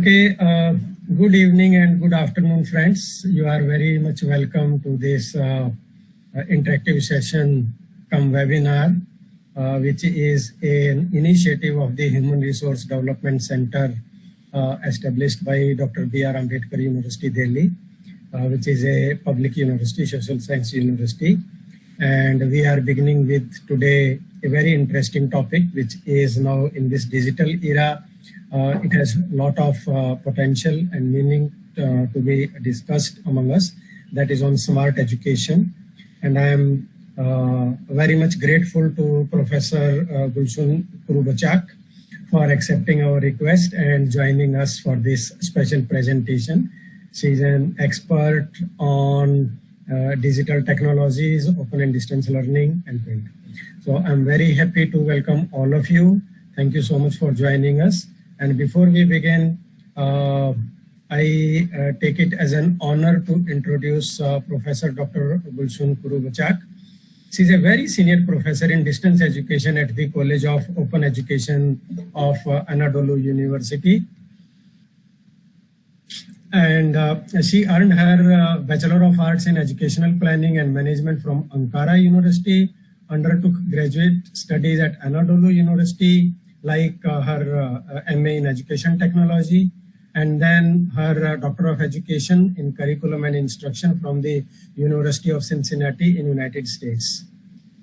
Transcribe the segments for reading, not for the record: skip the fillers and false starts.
Okay, good evening and good afternoon, friends. You are very much welcome to this interactive session cum webinar, which is an initiative of the Human Resource Development Center established by Dr. R Ambedkar University Delhi, which is a public university, social science university. And we are beginning with today a very interesting topic, which is now in this digital era. It has a lot of potential and meaning to be discussed among us. That is on smart education. And I am very much grateful to Professor Gulsun Kurubacak for accepting our request and joining us for this special presentation. She is an expert on digital technologies, open and distance learning, and print. So I'm very happy to welcome all of you. Thank you so much for joining us. And before we begin, I take it as an honor to introduce Professor Dr. Gulsun Kurubacak. She is a very senior professor in distance education at the College of Open Education of Anadolu University. And she earned her Bachelor of Arts in Educational Planning and Management from Ankara University, undertook graduate studies at Anadolu University, like her MA in Education Technology, and then her Doctor of Education in Curriculum and Instruction from the University of Cincinnati in United States.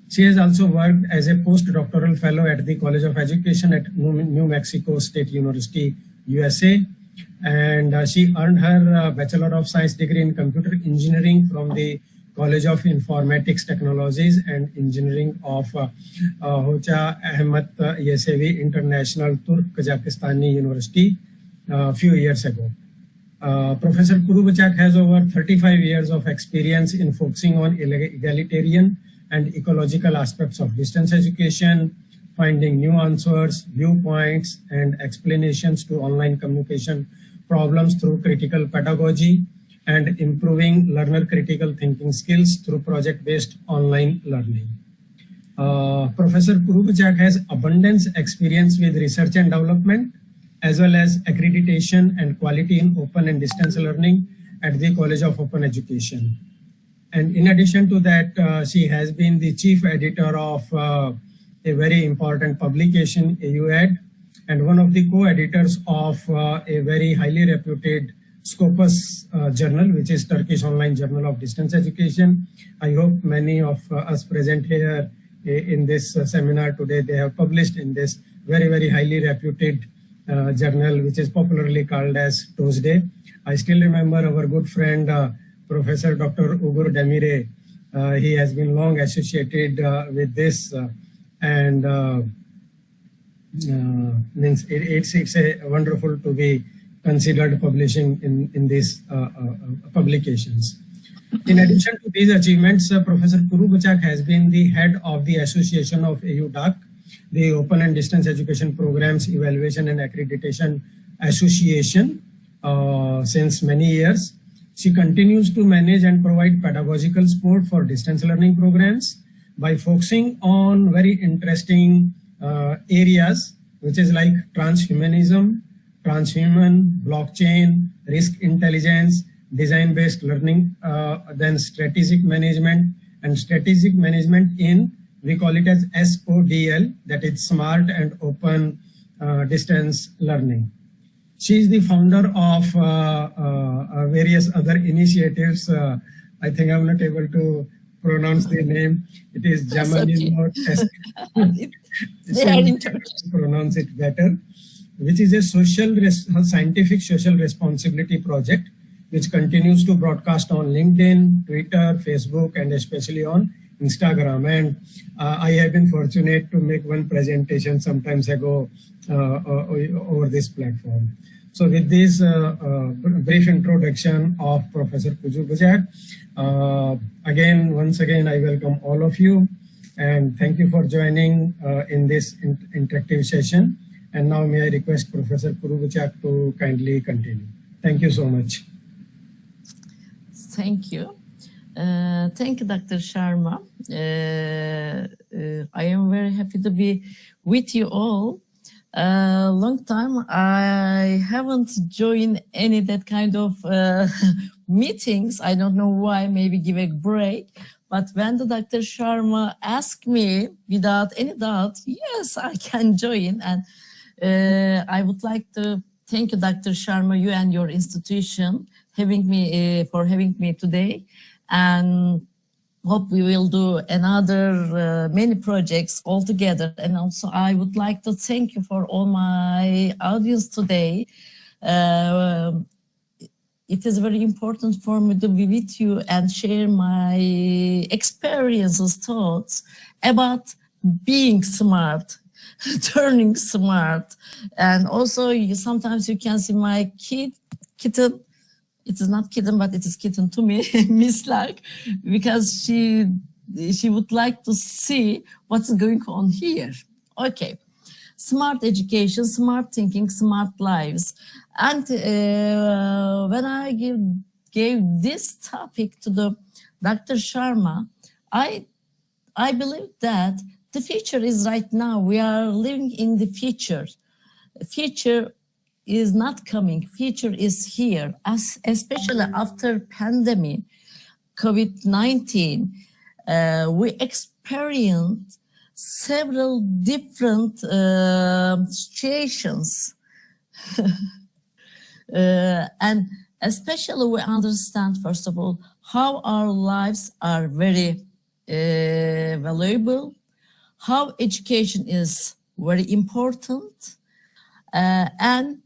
She has also worked as a postdoctoral fellow at the College of Education at New Mexico State University, USA, and she earned her Bachelor of Science degree in Computer Engineering from the College of Informatics Technologies and Engineering of Hoca Ahmed Yesevi International Turk Kazakhstani University a few years ago. Professor Kurubacak has over 35 years of experience in focusing on egalitarian and ecological aspects of distance education, finding new answers, viewpoints, and explanations to online communication problems through critical pedagogy, and improving learner critical thinking skills through project-based online learning. Professor Kurubacak has abundance experience with research and development, as well as accreditation and quality in open and distance learning at the College of Open Education. And in addition to that, she has been the chief editor of a very important publication, AUED, and one of the co-editors of a very highly reputed Scopus journal, which is Turkish Online Journal of Distance Education. I hope many of us present here in this seminar today, they have published in this very, very highly reputed journal, which is popularly called as Tuesday. I still remember our good friend, Professor Dr. Ugur Demire. He has been long associated with this and means it's a wonderful to be considered publishing in these publications. In addition to these achievements, Professor Kurubacak has been the head of the Association of AUDAC, the Open and Distance Education Programs Evaluation and Accreditation Association, since many years. She continues to manage and provide pedagogical support for distance learning programs by focusing on very interesting areas, which is like transhumanism, transhuman, blockchain, risk intelligence, design-based learning, then strategic management, and strategic management in, we call it as SODL, that is smart and open distance learning. She is the founder of various other initiatives. I think I'm not able to pronounce the name. It is Jamalino Test. Pronounce it better. Which is a scientific social responsibility project, which continues to broadcast on LinkedIn, Twitter, Facebook, and especially on Instagram. And I have been fortunate to make one presentation some times ago over this platform. So with this brief introduction of Professor Kurubacak, once again, I welcome all of you and thank you for joining in this interactive session. And now may I request Professor Kurubacak to kindly continue. Thank you so much. Thank you. Thank you, Dr. Sharma. I am very happy to be with you all Long time. I haven't joined any that kind of meetings. I don't know why. Maybe give a break. But when the Dr. Sharma asked me, without any doubt, yes, I can join. And I would like to thank you, Dr. Sharma, you and your institution having me for having me today, and hope we will do another many projects all together. And also I would like to thank you for all my audience today. It is very important for me to be with you and share my experiences, thoughts about being smart, turning smart. And also sometimes you can see my kitten. It is not kitten, but it is kitten to me, Miss Luck, because she would like to see what's going on here. Okay, smart education, smart thinking, smart lives. And when I gave this topic to the Dr. Sharma, I believe that the future is right now. We are living in the future. Future is not coming. Future is here, especially after pandemic, COVID-19. We experienced several different situations. And especially we understand, first of all, how our lives are very valuable, how education is very important, and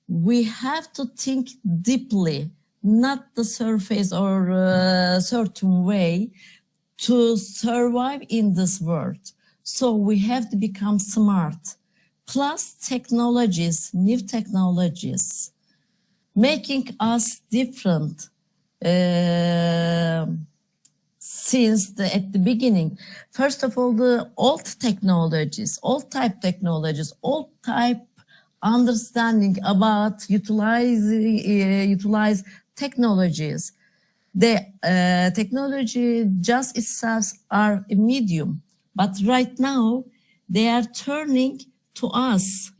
we have to think deeply, not the surface or certain way to survive in this world. So we have to become smart. Plus technologies, new technologies, making us different since at the beginning. First of all, the old technologies, old type understanding about utilize technologies. The technology just itself are a medium, but right now they are turning to us,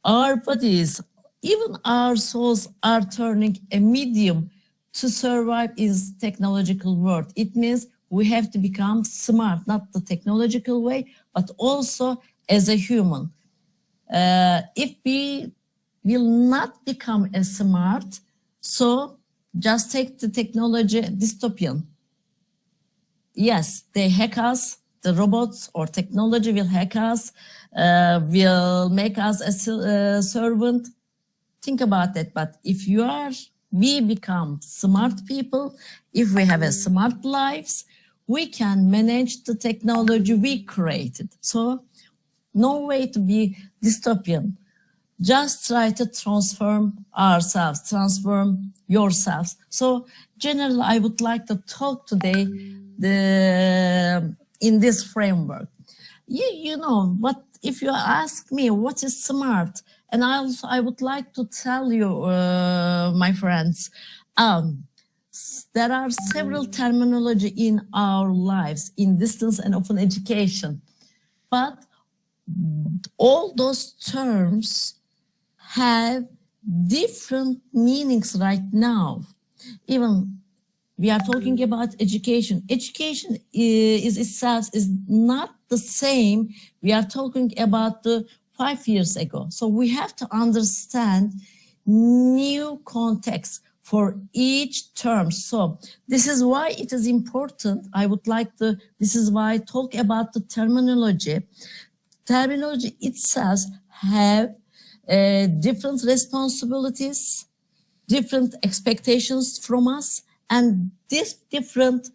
our bodies, even our souls are turning a medium to survive in technological world. It means we have to become smart, not the technological way, but also as a human. If we will not become as smart, so just take the technology dystopian. Yes, they hack us, the robots or technology will hack us, will make us a servant. Think about that. But if we become smart people, if we have a smart lives, we can manage the technology we created. So no way to be dystopian. Just try to transform ourselves, transform yourselves. So generally, I would like to talk today in this framework. You know, what if you ask me what is smart? And I would like to tell you, my friends, there are several terminology in our lives, in distance and open education. But all those terms have different meanings right now. Even we are talking about education. Education is itself is not the same. We are talking about the 5 years ago. So we have to understand new context for each term. So this is why it is important. I would like to, this is why I talk about the terminology. Terminology itself have different responsibilities, different expectations from us, and different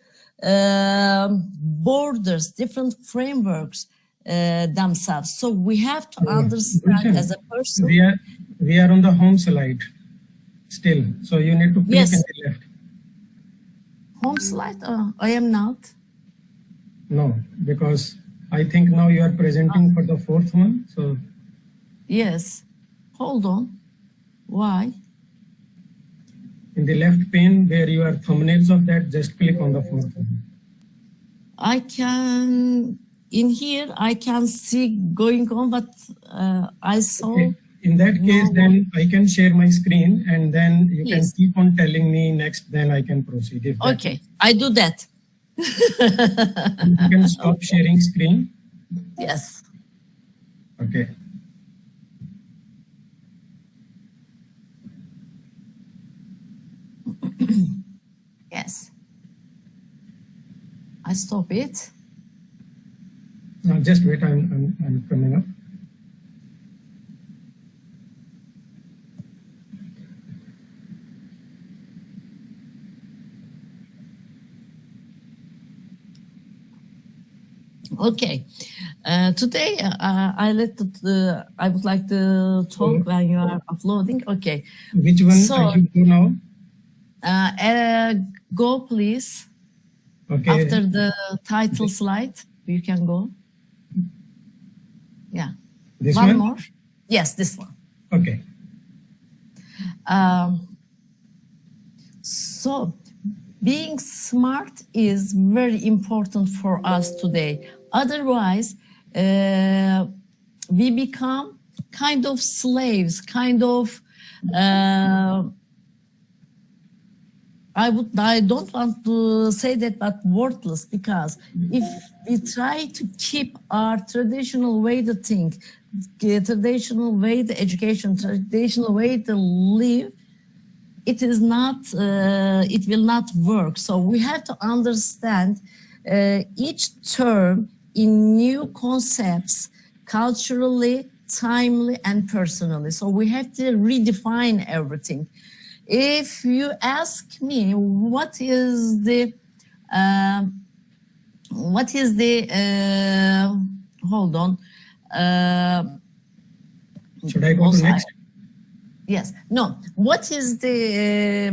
borders, different frameworks themselves. So we have to understand as a person. We are on the home slide still, so you need to click Yes. in the left. Home slide? I am not. No, because I think now you are presenting for the fourth one. So Yes. Hold on. Why? in the left pane where you are thumbnails of that, just click on the fourth one. I can in here I can see going on, but I saw. Okay. In that case, then I can share my screen, and then you can Please. keep on telling me next, then I can proceed. If that- Okay, I do that. You can stop sharing screen. Yes. Okay. Yes. I stop it. Now just wait, I'm coming up. Okay. Today, I would like to talk when you are uploading. Okay. Which one So- I should go now? Go, please. Okay. After the title slide, you can go. Yeah. This One one? more. Yes, this one. Okay. So, being smart is very important for us today. Otherwise, we become kind of slaves, kind of. I don't want to say that, but worthless, because if we try to keep our traditional way to think, traditional way to education, traditional way to live, it is not, it will not work. So we have to understand each term in new concepts, culturally, timely, and personally. So we have to redefine everything. If you ask me, what is the, hold on. Should I go to Also, next? Yes. No. What is the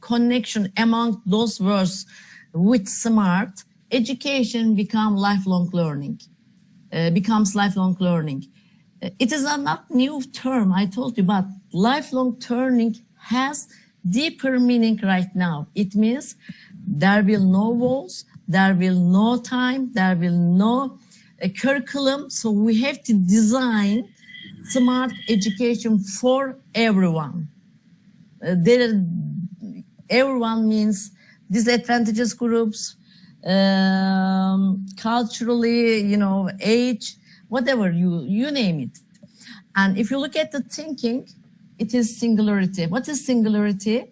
connection among those words with smart? Education becomes lifelong learning. It is a not new term, I told you, but lifelong learning has deeper meaning right now. It means there will no walls, there will no time, there will no curriculum. So we have to design smart education for everyone. Everyone means disadvantaged groups, culturally, age, whatever, you name it. And if you look at the thinking, it is singularity. What is singularity?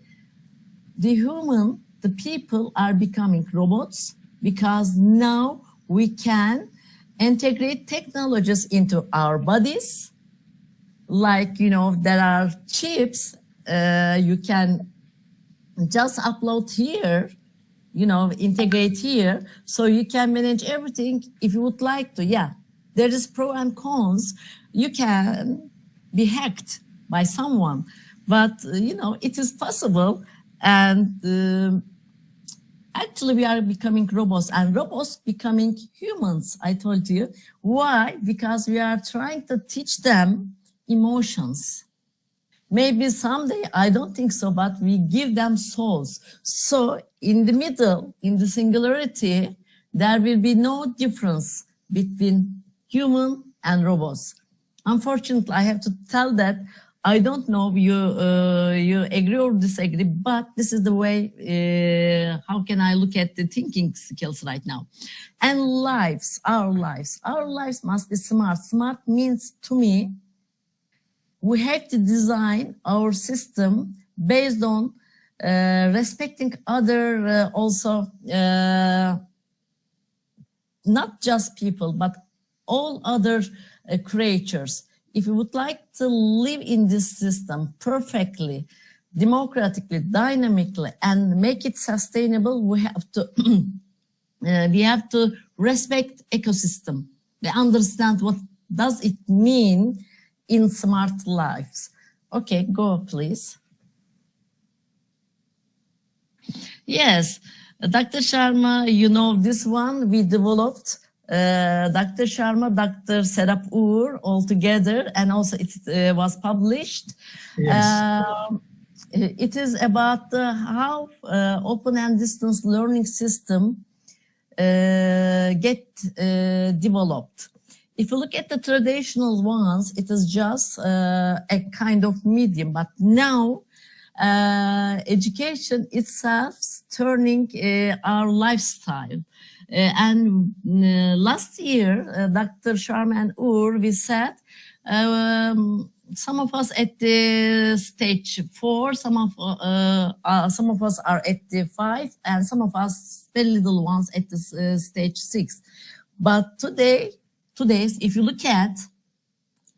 The people are becoming robots, because now we can integrate technologies into our bodies. Like, there are chips, you can just upload here, integrate here, so you can manage everything if you would like to. Yeah, there is pro and cons. You can be hacked by someone, but, it is possible. And actually, we are becoming robots, and robots becoming humans, I told you. Why? Because we are trying to teach them emotions. Maybe someday, I don't think so, but we give them souls. So in the middle, in the singularity, there will be no difference between human and robots. Unfortunately, I have to tell that I don't know you agree or disagree, but this is the way, how can I look at the thinking skills right now? And our lives must be smart. Smart means, to me, we have to design our system based on respecting other, also, not just people, but all other creatures. If you would like to live in this system perfectly, democratically, dynamically, and make it sustainable, we have to respect ecosystem. We understand what does it mean in smart lives. Okay, go please. Yes, Dr. Sharma, this one we developed. Dr. Sharma, Dr. Serap Uğur all together, and also it was published. Yes. It is about how open and distance learning system get developed. If you look at the traditional ones, it is just a kind of medium. But now, education itself is turning our lifestyle. And last year, Dr. Sharma and Ur, we said, some of us at the stage 4, some of us are at the 5, and some of us, very little ones, at the stage 6. But today's, if you look at,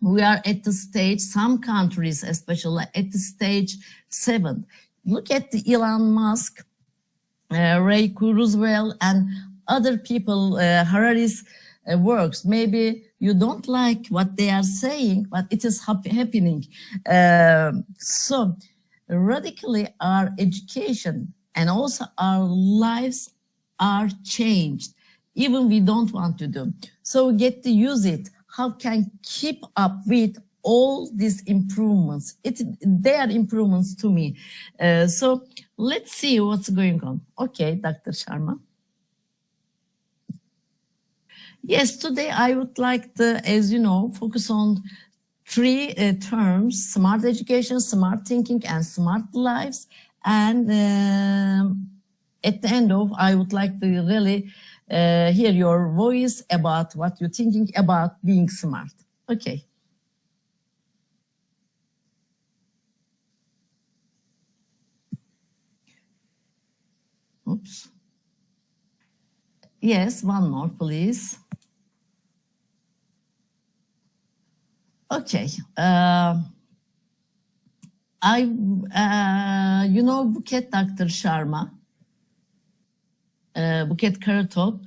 we are at the stage, some countries especially at the stage 7. Look at the Elon Musk, Ray Kurzweil, and other people, Harari's works. Maybe you don't like what they are saying, but it is happening. So radically our education and also our lives are changed, even we don't want to do. So we get to use it. How can keep up with all these improvements? They are improvements to me. So let's see what's going on. Okay, Dr. Sharma. Yes, today I would like to, as you know, focus on 3 terms: smart education, smart thinking, and smart lives. And at the end of, I would like to really hear your voice about what you're thinking about being smart. Okay. Oops. Yes, one more, please. Okay. You know Buket, Dr. Sharma, Buket Karatop.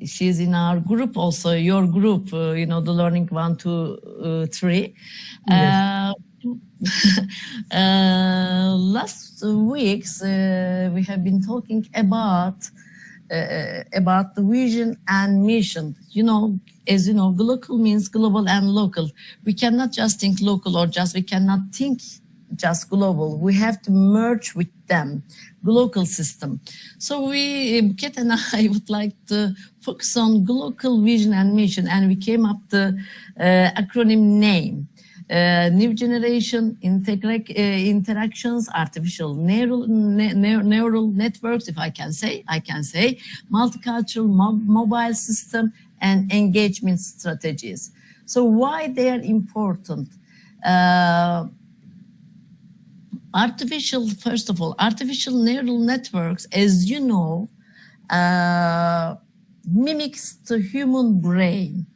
She's in our group also, your group, you know, the Learning 1, 2, 3. Yes. Last weeks, we have been talking about the vision and mission. You know, as you know, global means global and local. We cannot just think local, or we cannot think just global. We have to merge with them, global system. So Buket and I would like to focus on global vision and mission, and we came up the acronym name. New generation interactions, artificial neural networks, if I can say, multicultural mobile system, and engagement strategies. So why they are important? First of all, artificial neural networks, as you know, mimics the human brain.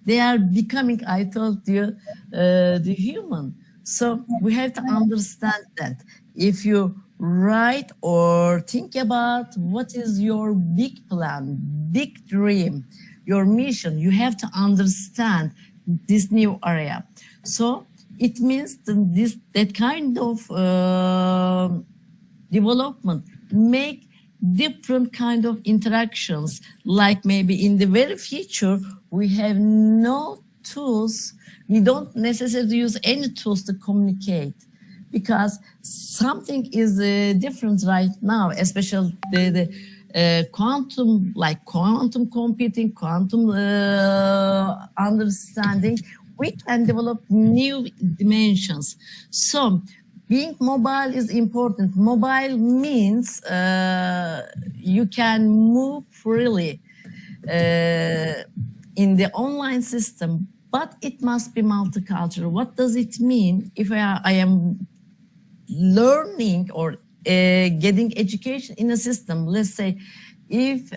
They are becoming, I told you, the human. So we have to understand that. If you write or think about what is your big plan, big dream, your mission, you have to understand this new area. So it means that kind of development make different kind of interactions, like maybe in the very future, we have no tools. We don't necessarily use any tools to communicate, because something is different right now, especially the quantum, like quantum computing, quantum understanding. We can develop new dimensions. So being mobile is important. Mobile means you can move freely in the online system, but it must be multicultural. What does it mean if I am learning or getting education in a system? Let's say if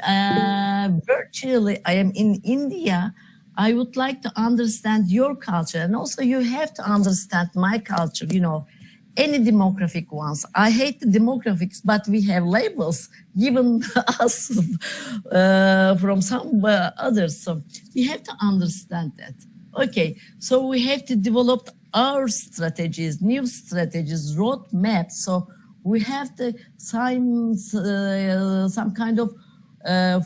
virtually I am in India, I would like to understand your culture, and also you have to understand my culture, you know, any demographic ones. I hate the demographics, but we have labels given us from some others. So we have to understand that. Okay, so we have to develop our strategies, new strategies, roadmaps. So we have to sign some kind of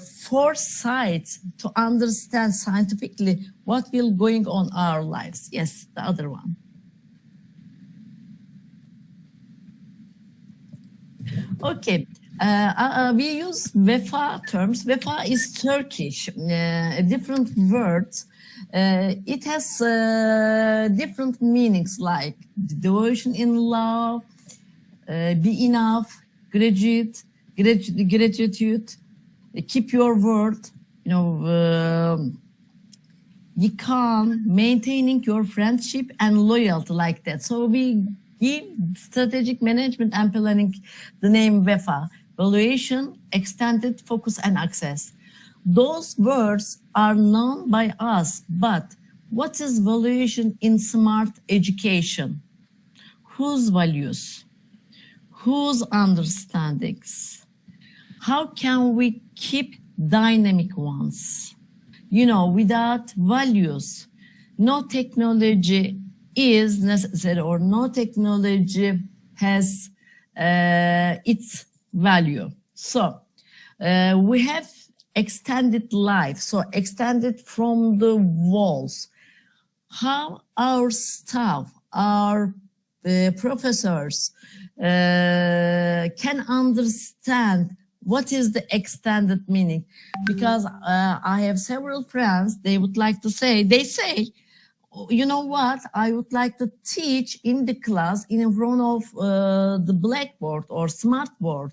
foresight to understand scientifically what will going on our lives. Yes, the other one. Okay, We use vefa terms. Vefa is Turkish, a different word. It has different meanings like devotion in love, be enough, gratitude, keep your word, be calm, maintaining your friendship and loyalty, like that. So we give strategic management and planning the name VEFA, valuation, extended focus and access. Those words are known by us, but what is valuation in smart education? Whose values? Whose understandings? How can we keep dynamic ones? Without values, no technology is necessary, or no technology has its value. So we have extended life, so extended from the walls. How our staff, our professors can understand what is the extended meaning, because I have several friends, they say, you know what, I would like to teach in the class in front of the blackboard or smartboard.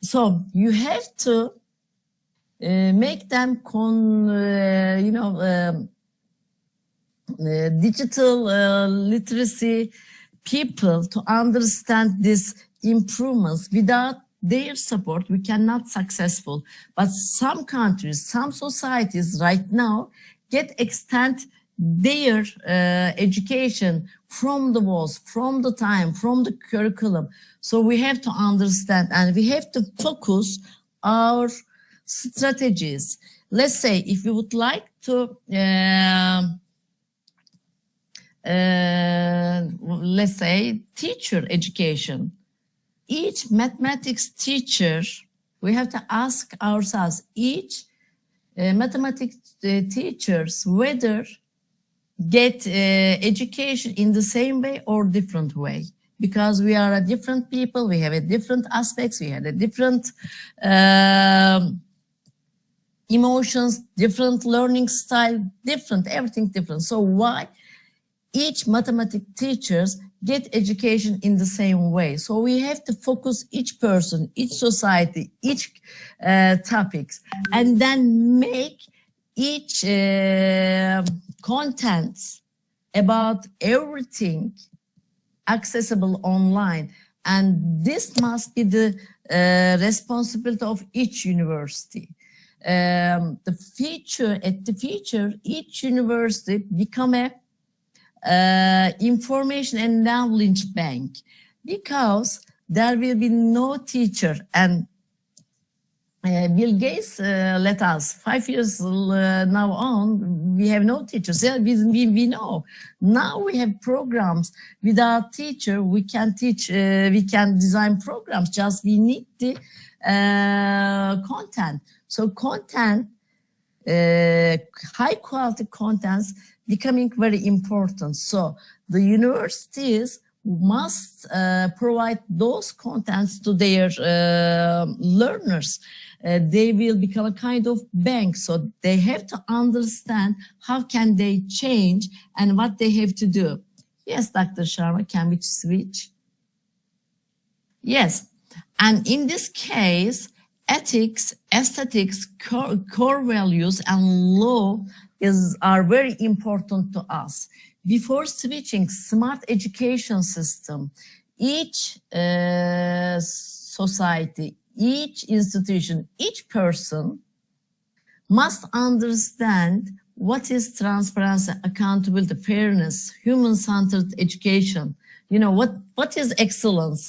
So you have to make them digital literacy people to understand these improvements. Without their support, we cannot successful. But some countries, some societies right now extend their education from the walls, from the time, from the curriculum. So we have to understand, and we have to focus our strategies. Let's say if you would like to let's say teacher education, each mathematics teacher, we have to ask ourselves, each mathematics teachers, whether get education in the same way or different way, because we are a different people, we have a different aspects, we have a different emotions, different learning style, different, everything different. So why each mathematics teachers get education in the same way? So we have to focus each person, each society, each topics, and then make each contents about everything accessible online. And this must be the responsibility of each university. The future, each university become a information and knowledge bank, because there will be no teacher. And Bill Gates let us 5 years now on, we have no teachers. Yeah, we know. Now we have programs. Without teacher, we can teach, we can design programs, just we need the content. So content, high quality contents becoming very important. So the universities must provide those contents to their learners. They will become a kind of bank. So they have to understand how can they change and what they have to do. Yes, Dr. Sharma, can we switch? Yes. And in this case, ethics, aesthetics, core values, and law are very important to us. Before switching smart education system, each society, each institution, each person must understand what is transparency, accountability, fairness, human-centered education. What is excellence,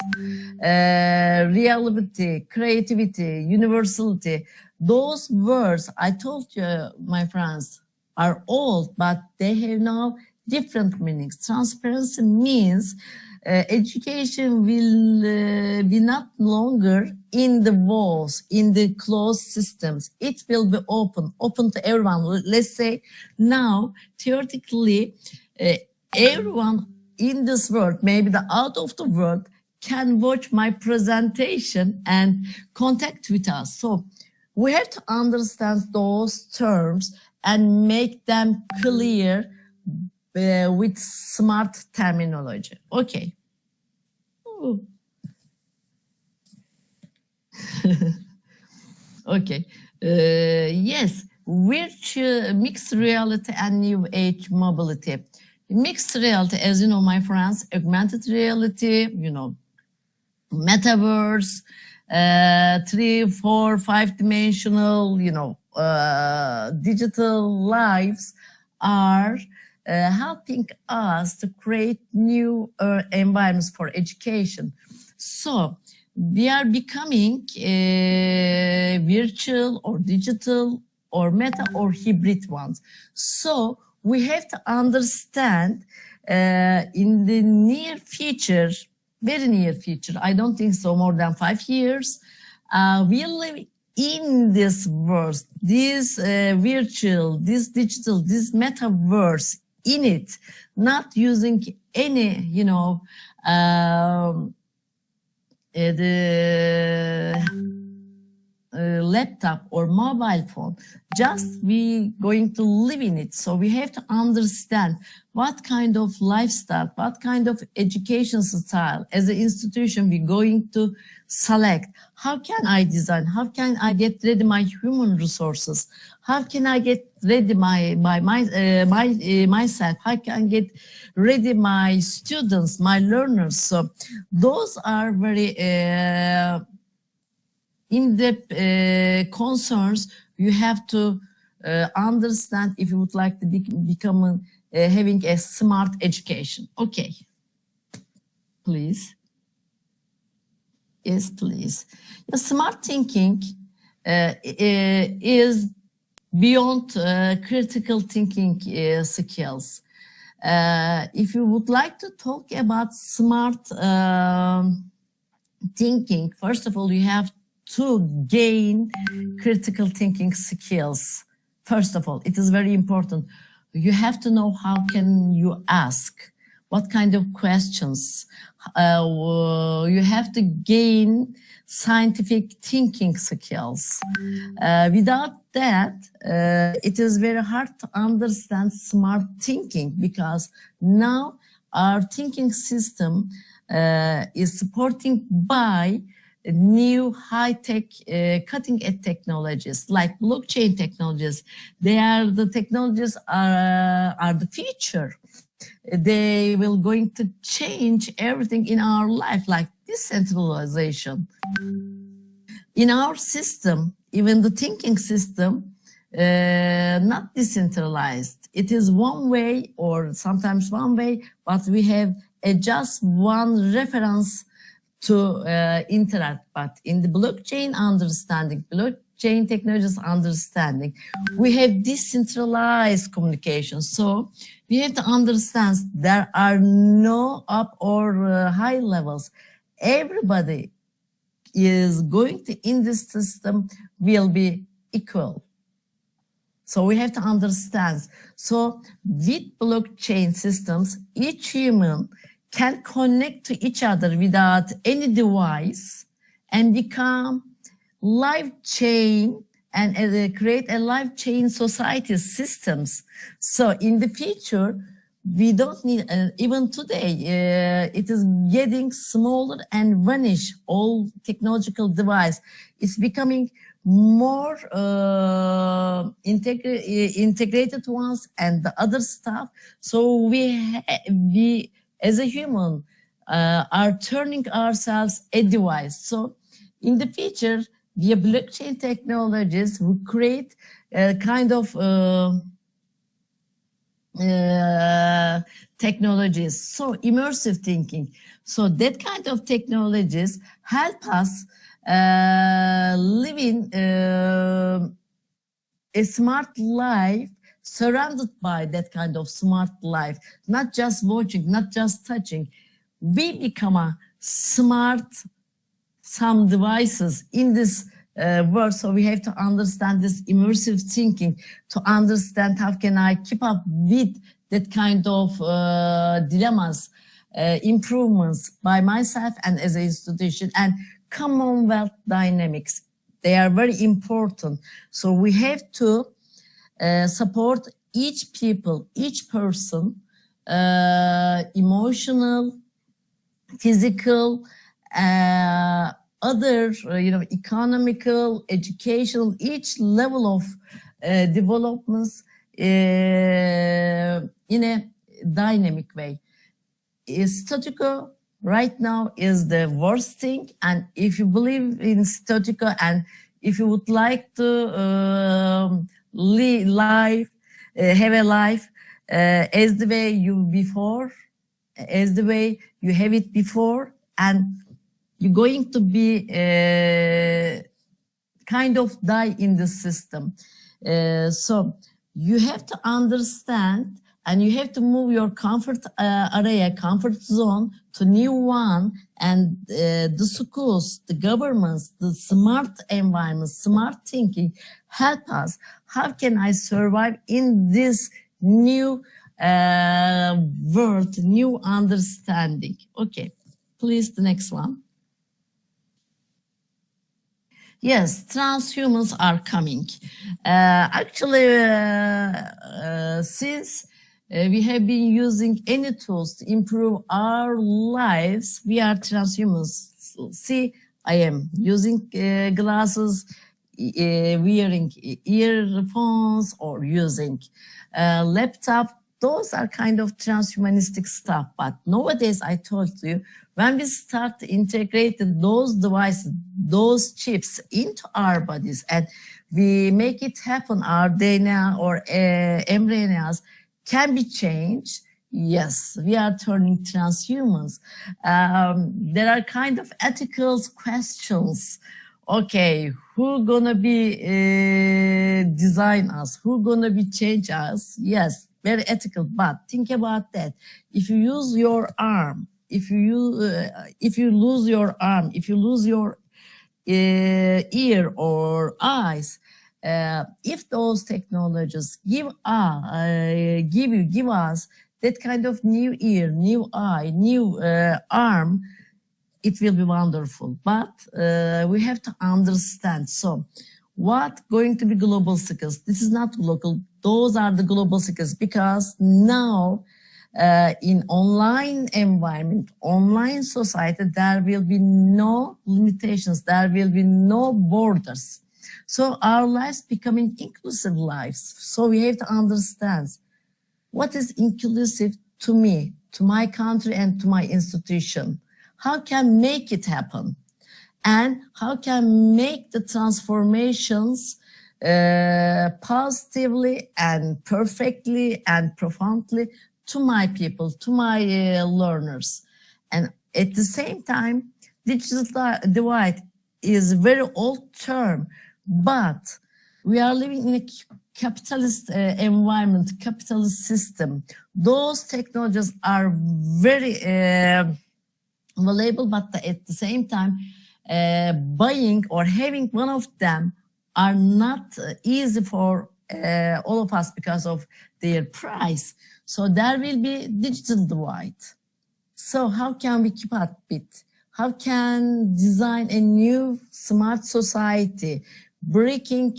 reality, creativity, universality. Those words, I told you, my friends, are old, but they have now different meanings. Transparency means education will be not longer in the walls, in the closed systems. It will be open to everyone. Let's say now, theoretically, everyone in this world, maybe the out of the world, can watch my presentation and contact with us. So we have to understand those terms and make them clear with smart terminology. Okay. Ooh. Okay. Yes, virtual, mixed reality and new age mobility. Mixed reality, as you know, my friends, augmented reality, you know, metaverse, 3, 4, 5-dimensional, you know, digital lives are helping us to create new environments for education. So we are becoming virtual or digital or meta or hybrid ones. So we have to understand in the near future, very near future, I don't think so, more than 5 years, we'll live in this world, this virtual, this digital, this metaverse in it, not using any, you know, laptop or mobile phone, just we going to live in it. So we have to understand what kind of lifestyle, what kind of education style as an institution we're going to select. How can I design? How can I get ready my human resources? How can I get ready myself? How can I get ready my students, my learners? So those are very in-depth concerns you have to understand if you would like to become having a smart education. Okay, please. Yes, please. The smart thinking is beyond critical thinking skills. If you would like to talk about smart thinking, first of all, you have to gain critical thinking skills. First of all, it is very important. You have to know how can you ask, what kind of questions. You have to gain scientific thinking skills. Without that, it is very hard to understand smart thinking, because now our thinking system is supporting by new high-tech cutting-edge technologies like blockchain technologies. They are the technologies are the future. They will going to change everything in our life, like decentralization. In our system, even the thinking system, not decentralized. It is one way or sometimes one way, but we have just one reference to interact. But in the blockchain understanding, blockchain technologies understanding, we have decentralized communication. So we have to understand there are no up or high levels. Everybody is going to, in this system, will be equal. So we have to understand. So with blockchain systems, each human can connect to each other without any device and become live chain and create a live chain society systems. So in the future, we don't need, even today, it is getting smaller and vanish, all technological device. It's becoming more integrated ones and the other stuff. So we as a human are turning ourselves a device. So in the future, via blockchain technologies, we create a kind of technologies, so immersive thinking. So that kind of technologies help us living a smart life surrounded by that kind of smart life, not just watching, not just touching. We become a smart, some devices in this world. So we have to understand this immersive thinking to understand how can I keep up with that kind of dilemmas. improvements by myself and as an institution, and Commonwealth dynamics. They are very important. So we have to support each people, each person, emotional, physical, other, economical, educational, each level of developments in a dynamic way. Statico right now is the worst thing, and if you believe in statico and if you would like to have a life as the way you have it before, and you're going to be kind of die in the system. So you have to understand, and you have to move your comfort area, comfort zone to new one, and the schools, the governments, the smart environment, smart thinking help us. How can I survive in this new world, new understanding? Okay, please, the next one. Yes, transhumans are coming. Actually, since we have been using any tools to improve our lives, we are transhumans. See, I am using glasses, wearing earphones, or using laptop. Those are kind of transhumanistic stuff. But nowadays, I told you, when we start integrating those devices, those chips into our bodies, and we make it happen, our DNA or embryos can be changed. Yes, we are turning transhumans. There are kind of ethical questions. Okay, who gonna be design us? Who gonna be change us? Yes, very ethical. But think about that. If you use your arm, if you lose your arm, if you lose your ear or eyes, if those technologies give us that kind of new ear, new eye, new arm, it will be wonderful. But we have to understand. So what going to be global skills? This is not local. Those are the global skills, because now in online environment, online society, there will be no limitations. There will be no borders. So our lives becoming inclusive lives. So we have to understand what is inclusive to me, to my country, and to my institution. How can make it happen? And how can make the transformations positively and perfectly and profoundly to my people, to my learners. And at the same time, digital divide is a very old term, but we are living in a capitalist environment, capitalist system. Those technologies are very valuable, but at the same time, buying or having one of them are not easy for all of us because of their price. So there will be digital divide. So how can we keep up with? How can design a new smart society, breaking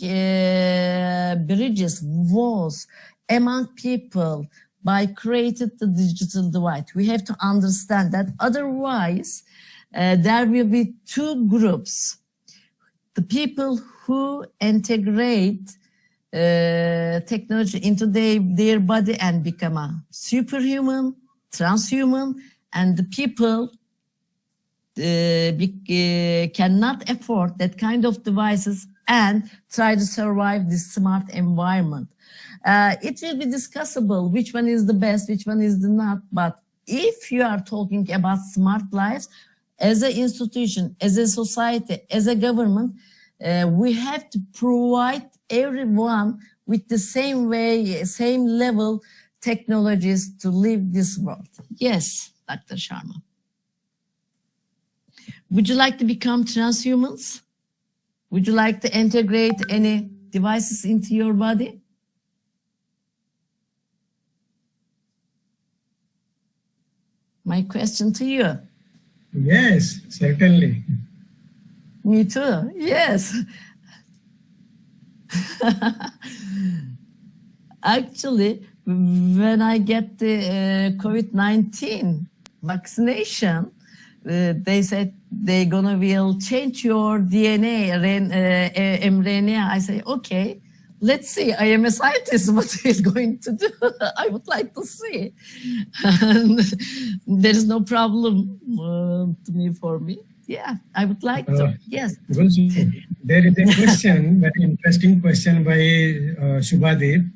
bridges, walls among people by creating the digital divide? We have to understand that otherwise there will be two groups. The people who integrate technology into their body and become a superhuman, transhuman, and the people cannot afford that kind of devices and try to survive this smart environment. It will be discussable which one is the best, which one is the not, but if you are talking about smart lives, as an institution, as a society, as a government, we have to provide everyone with the same way, same level technologies to live this world. Yes, Dr. Sharma. Would you like to become transhumans? Would you like to integrate any devices into your body? My question to you. Yes, certainly. Me too. Yes. Actually, when I get the COVID-19 vaccination, they said they're gonna will change your DNA, mRNA. I say, okay, let's see. I am a scientist. What he's going to do? I would like to see. And there is no problem to me for me. Yeah, I would like to. Yes. Gulsun, there is a question, very interesting question by Shubhadev,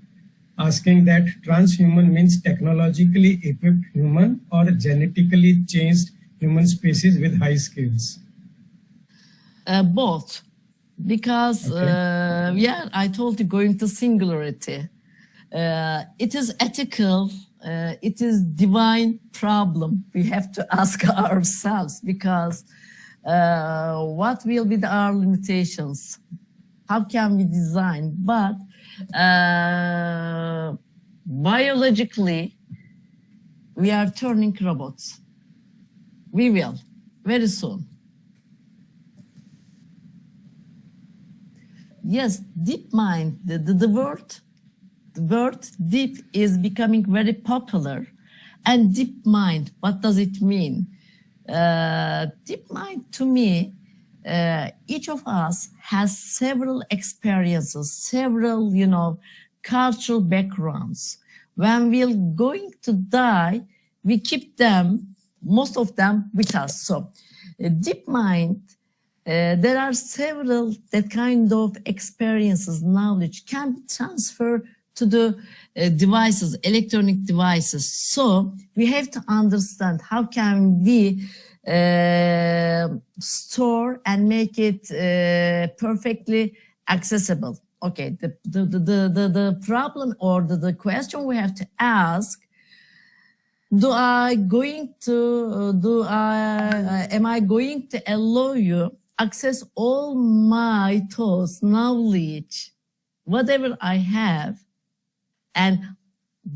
asking that transhuman means technologically equipped human or genetically changed human species with high skills. Both, because yeah, I told you going to singularity. It is ethical. It is divine problem. We have to ask ourselves, because what will be our limitations? How can we design? But biologically, we are turning robots. We will, very soon. Yes, deep mind, the word deep is becoming very popular. And deep mind, what does it mean? Deep mind, to me, each of us has several experiences, several, cultural backgrounds. When we're going to die, we keep them, most of them, with us. So, deep mind, there are several that kind of experiences, knowledge can be transferred to the devices, electronic devices. So we have to understand how can we store and make it perfectly accessible. Okay, the problem or the question we have to ask: am I going to allow you access all my thoughts, knowledge, whatever I have, and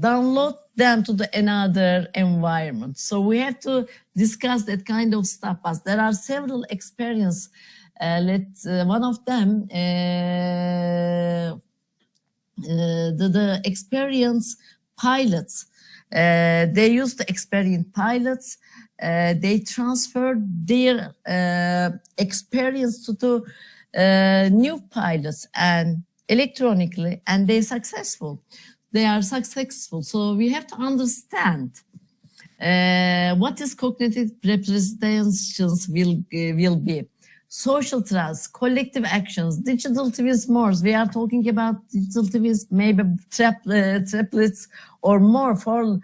download them to another environment? So we have to discuss that kind of stuff. As there are several experiences. One of them, the experience pilots. They used to experience pilots. They transferred their experience to new pilots and electronically, and they're successful. They are successful. So we have to understand what is cognitive representations will be. Social trust, collective actions, digital twins more. We are talking about digital twins, maybe triplets or more, 4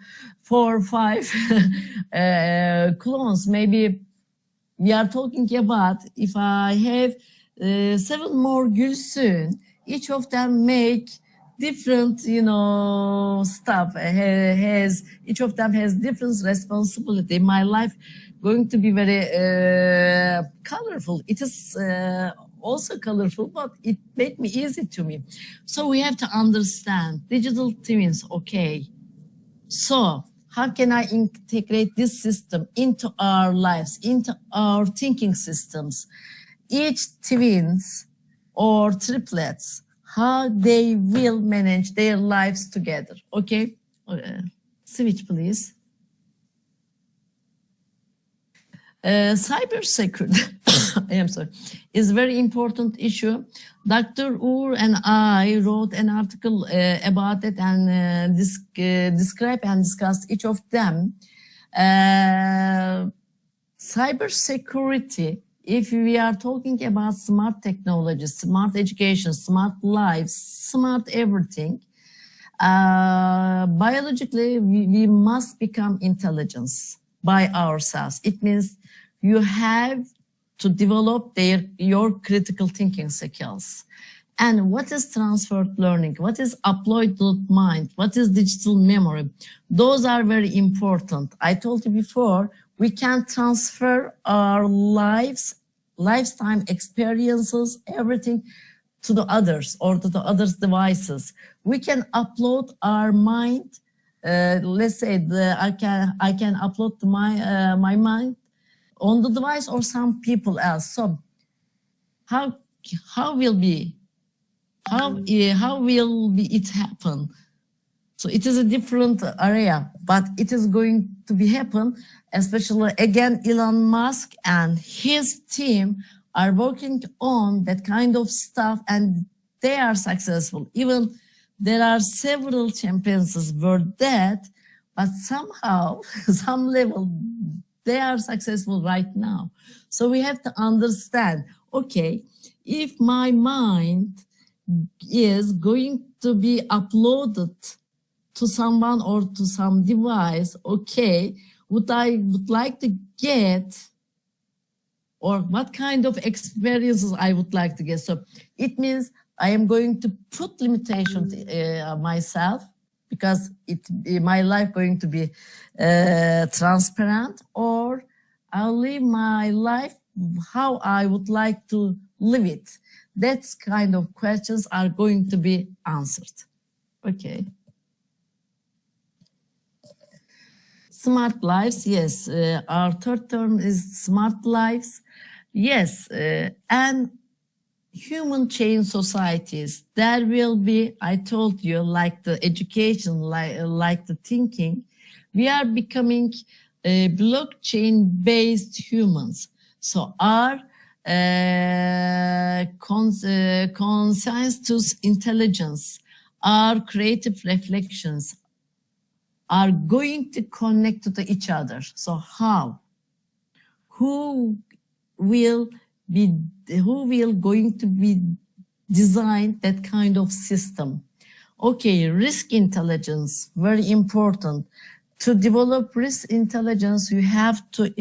or 5 clones. Maybe we are talking about, if I have 7 more Gulsun, each of them make different, stuff. Each of them has different responsibility. My life going to be very colorful. It is also colorful, but it made me easy to me. So we have to understand digital twins. Okay, so how can I integrate this system into our lives, into our thinking systems? Each twins or triplets, how they will manage their lives together. Okay, switch please. Cybersecurity, I am sorry, is a very important issue. Dr. Uğur and I wrote an article about it and describe and discuss each of them. Cybersecurity, if we are talking about smart technology, smart education, smart lives, smart everything, biologically we must become intelligence by ourselves. It means you have to develop your critical thinking skills. And what is transferred learning? What is applied mind? What is digital memory? Those are very important. I told you before, we can transfer our lifetime experiences, everything to the others or to the others' devices. We can upload our mind let's say I can upload my my mind on the device or some people else. So how will be how will be it happen? So it is a different area, but it is going to be happen, especially again, Elon Musk and his team are working on that kind of stuff and they are successful. Even there are several champions were that, but somehow, some level, they are successful right now. So we have to understand, okay, if my mind is going to be uploaded to someone or to some device, okay, I would like to get, or what kind of experiences I would like to get. So it means I am going to put limitations myself because my life going to be transparent, or I'll live my life how I would like to live it. That kind of questions are going to be answered. Okay. Smart lives, yes. Our third term is smart lives. Yes, and human change societies. There will be, I told you, like the education, like the thinking, we are becoming blockchain-based humans. So our conscious intelligence, our creative reflections, are going to connect to each other. So how? Who will going to be design that kind of system? Okay, risk intelligence, very important. To develop risk intelligence, you have to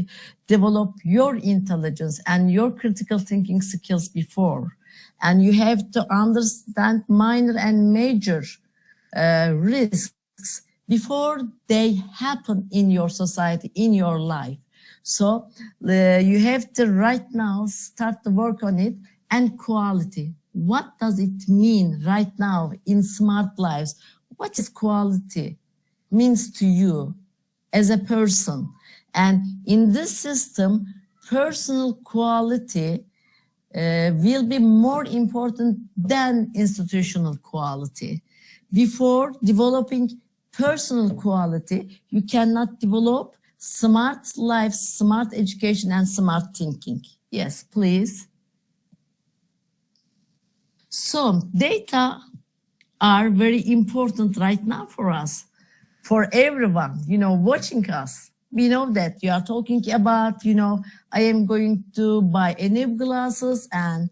develop your intelligence and your critical thinking skills before. And you have to understand minor and major risks before they happen in your society, in your life. So you have to right now start to work on it. And quality. What does it mean right now in smart lives? What is quality means to you as a person? And in this system, personal quality will be more important than institutional quality. Before developing personal quality, you cannot develop smart life, smart education, and smart thinking. Yes, please. So data are very important right now for us, for everyone, watching us. We know that you are talking about, I am going to buy a new glasses, and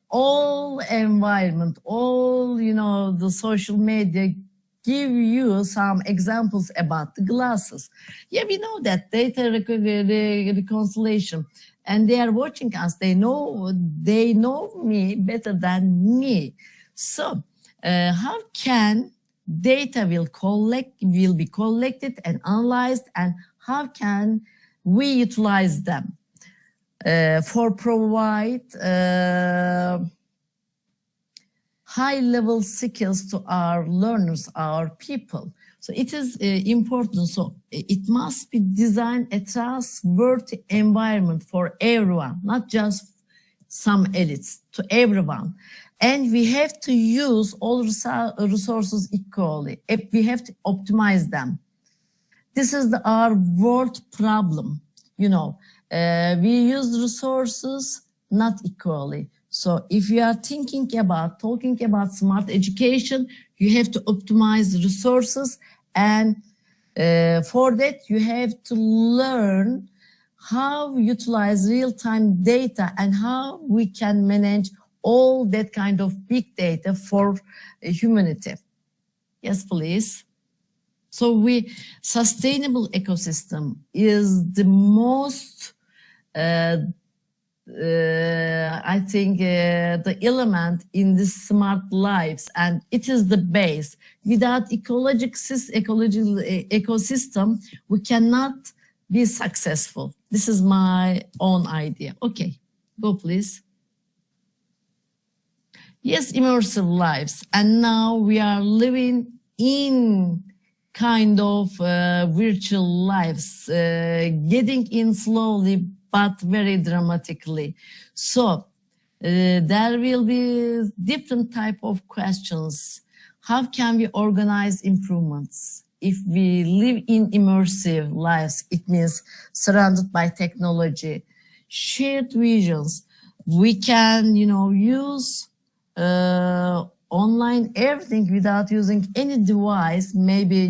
all environment, all, the social media give you some examples about the glasses. Yeah, we know that data reconciliation, and they are watching us. They know me better than me. So how can data will be collected and analyzed, and how can we utilize them for provide high-level skills to our learners, our people? So it is important. So it must be designed a trustworthy environment for everyone, not just some elites, to everyone. And we have to use all resources equally. We have to optimize them. This is our world problem. We use resources not equally. So if you are talking about smart education, you have to optimize resources, and for that you have to learn how to utilize real-time data and how we can manage all that kind of big data for humanity. Yes, please. So sustainable ecosystem is the most I think the element in this smart lives, and it is the base. Without ecological ecosystem, we cannot be successful. This is my own idea. Okay, go please. Yes, immersive lives, and now we are living in kind of virtual lives, getting in slowly but very dramatically. So there will be different type of questions. How can we organize improvements? If we live in immersive lives, it means surrounded by technology, shared visions. We can, use online everything without using any device, maybe,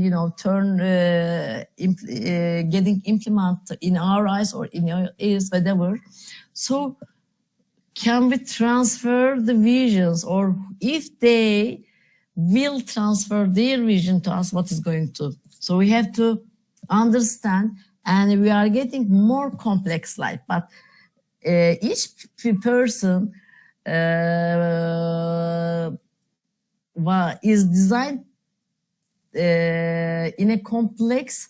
getting implemented in our eyes or in our ears, whatever. So can we transfer the visions, or if they will transfer their vision to us, what is going to? So we have to understand, and we are getting more complex life, but each person is designed in a complex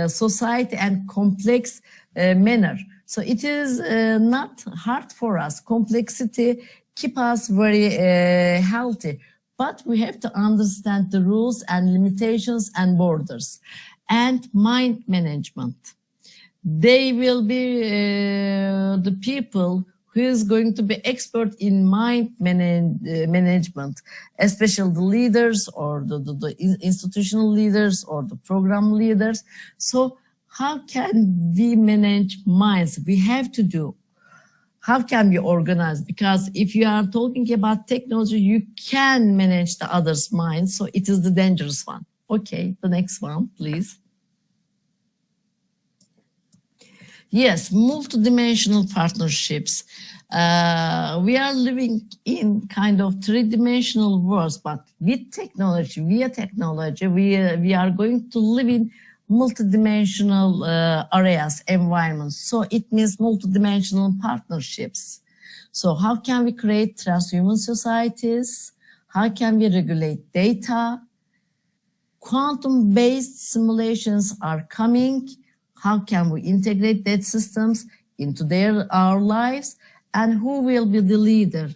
society and complex manner. So it is not hard for us. Complexity keep us very healthy, but we have to understand the rules and limitations and borders. And mind management. They will be the people who is going to be expert in mind management, especially the leaders or the institutional leaders or the program leaders. So how can we manage minds? We have to do. How can we organize? Because if you are talking about technology, you can manage the other's minds. So it is the dangerous one. Okay, the next one, please. Yes, multidimensional partnerships. We are living in kind of three-dimensional worlds, but with technology, via technology, we are going to live in multidimensional areas, environments. So it means multidimensional partnerships. So how can we create transhuman societies? How can we regulate data? Quantum-based simulations are coming. How can we integrate that systems into our lives? And who will be the leader?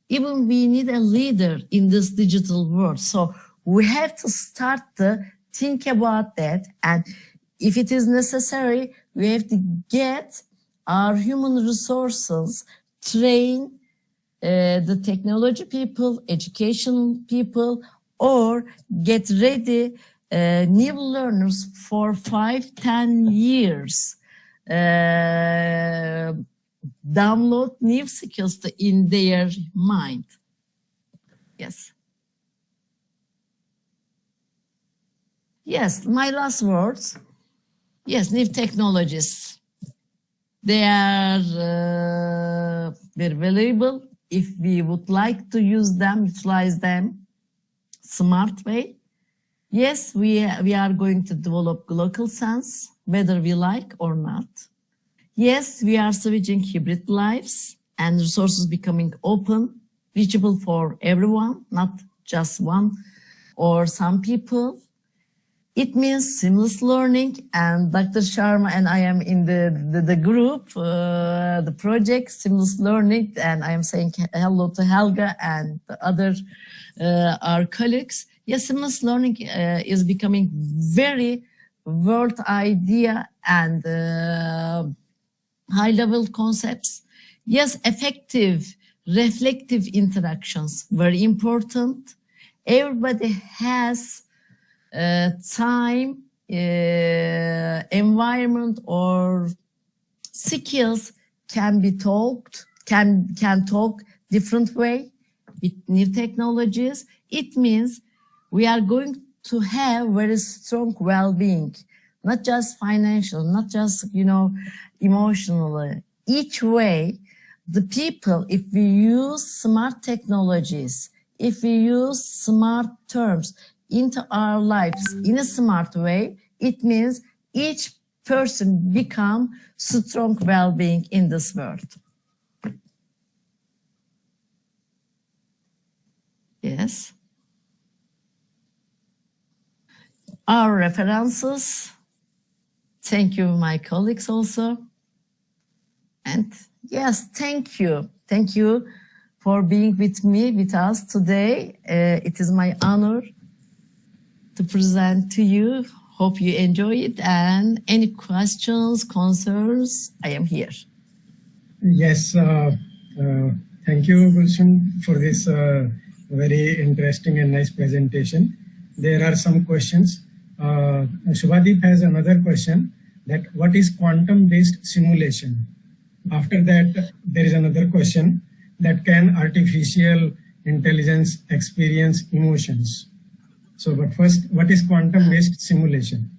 Even we need a leader in this digital world. So we have to start to think about that. And if it is necessary, we have to get our human resources, train the technology people, education people, or get ready new learners for 5-10 years. Download new skills in their mind. Yes. Yes, my last words. Yes, new technologies. They are very valuable if we would like to use them, utilize them smart way. Yes, we are going to develop local sense, whether we like or not. Yes, we are switching hybrid lives and resources becoming open, reachable for everyone, not just one or some people. It means seamless learning, and Dr. Sharma and I am in the group, the project Seamless Learning, and I am saying hello to Helga and the other our colleagues. Yes, seamless learning is becoming very world idea and high-level concepts. Yes, effective, reflective interactions, very important. Everybody has time, environment, or skills can be talked, can talk different way with new technologies. It means we are going to have very strong well-being, not just financial, not just, emotionally. Each way, the people, if we use smart technologies, if we use smart terms into our lives in a smart way, it means each person become strong well-being in this world. Yes. Our references. Thank you, my colleagues also. And yes, thank you. Thank you for being with us today. It is my honor to present to you. Hope you enjoy it, and any questions, concerns, I am here. Yes, thank you, Gulsun, for this very interesting and nice presentation. There are some questions. Shubhadeep has another question, that what is quantum-based simulation? After that, there is another question, that can artificial intelligence experience emotions? So, but first, what is quantum-based simulation?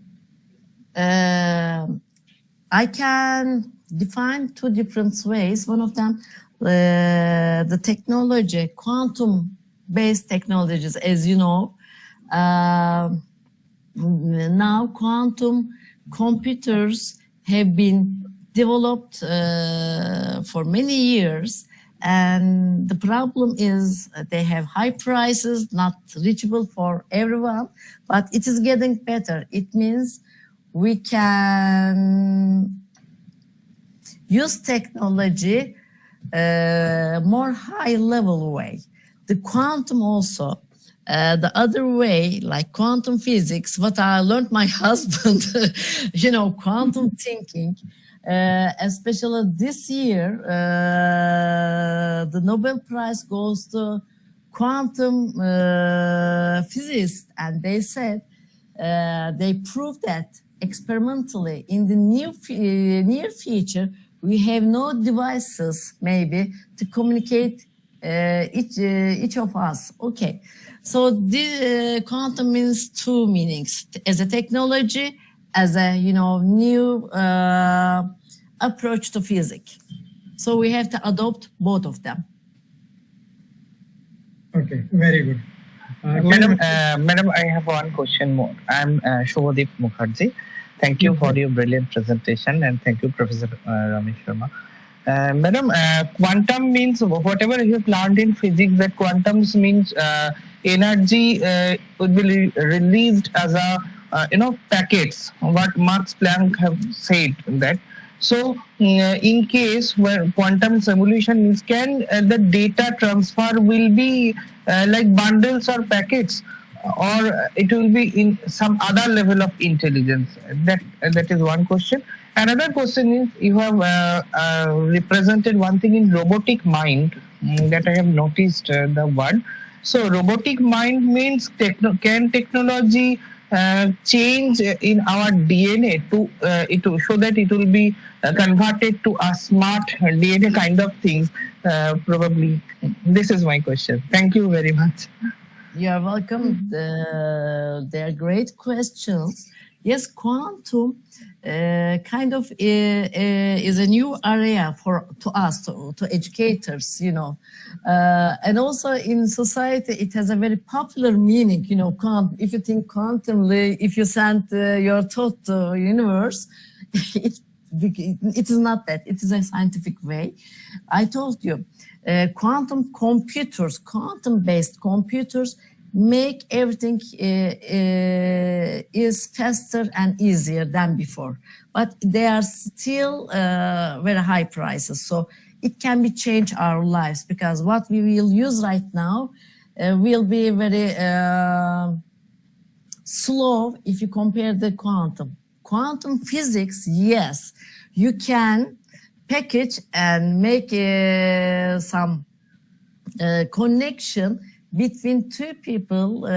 I can define two different ways. One of them, the technology, quantum-based technologies, as you know. Now quantum computers have been developed for many years, and the problem is they have high prices, not reachable for everyone, but it is getting better. It means we can use technology more high level way. The quantum also, the other way, like quantum physics, what I learned my husband, you know, quantum thinking, especially this year, the Nobel Prize goes to quantum physicists, and they said, they proved that experimentally in the near future, we have no devices maybe to communicate each of us. Okay, so the quantum means two meanings: as a technology, as a new approach to physics. So we have to adopt both of them. Okay, very good. Madam, I have one question more. I'm Shubhadeep Mukherjee. Thank you for your brilliant presentation, and thank you, Professor Ramesh Sharma. Madam, quantum means whatever you have learned in physics, that quantums means energy would be released as a packets. What Max Planck have said that. So, in case where quantum simulation means, can the data transfer will be like bundles or packets, or it will be in some other level of intelligence? That is one question. Another question is, you have represented one thing in robotic mind that I have noticed the word. So robotic mind means can technology change in our DNA to so that it will be converted to a smart DNA kind of things? Probably this is my question. Thank you very much. You're welcome. They're great questions. Yes, quantum kind of is a new area to us, to educators, and also in society it has a very popular meaning. If you think quantumly, if you send your thought to universe, it is not that. It is a scientific way. I told you, quantum computers, quantum-based computers, make everything is faster and easier than before, but they are still very high prices. So it can be change our lives, because what we will use right now will be very slow if you compare the quantum physics. Yes, you can package and make some connection between two people,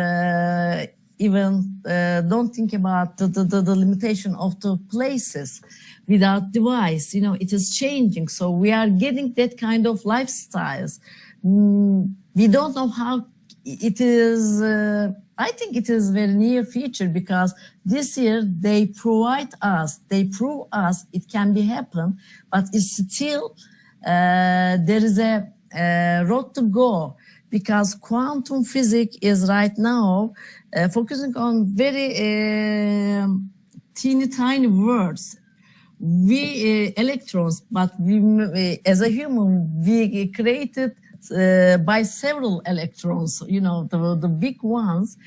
even don't think about the limitation of the places without device. It is changing. So we are getting that kind of lifestyles. We don't know how it is. I think it is very near future, because this year they prove us it can be happen, but it's still there is a road to go. Because quantum physics is right now focusing on very teeny tiny words. We electrons, but we as a human, we created by several electrons, the big ones.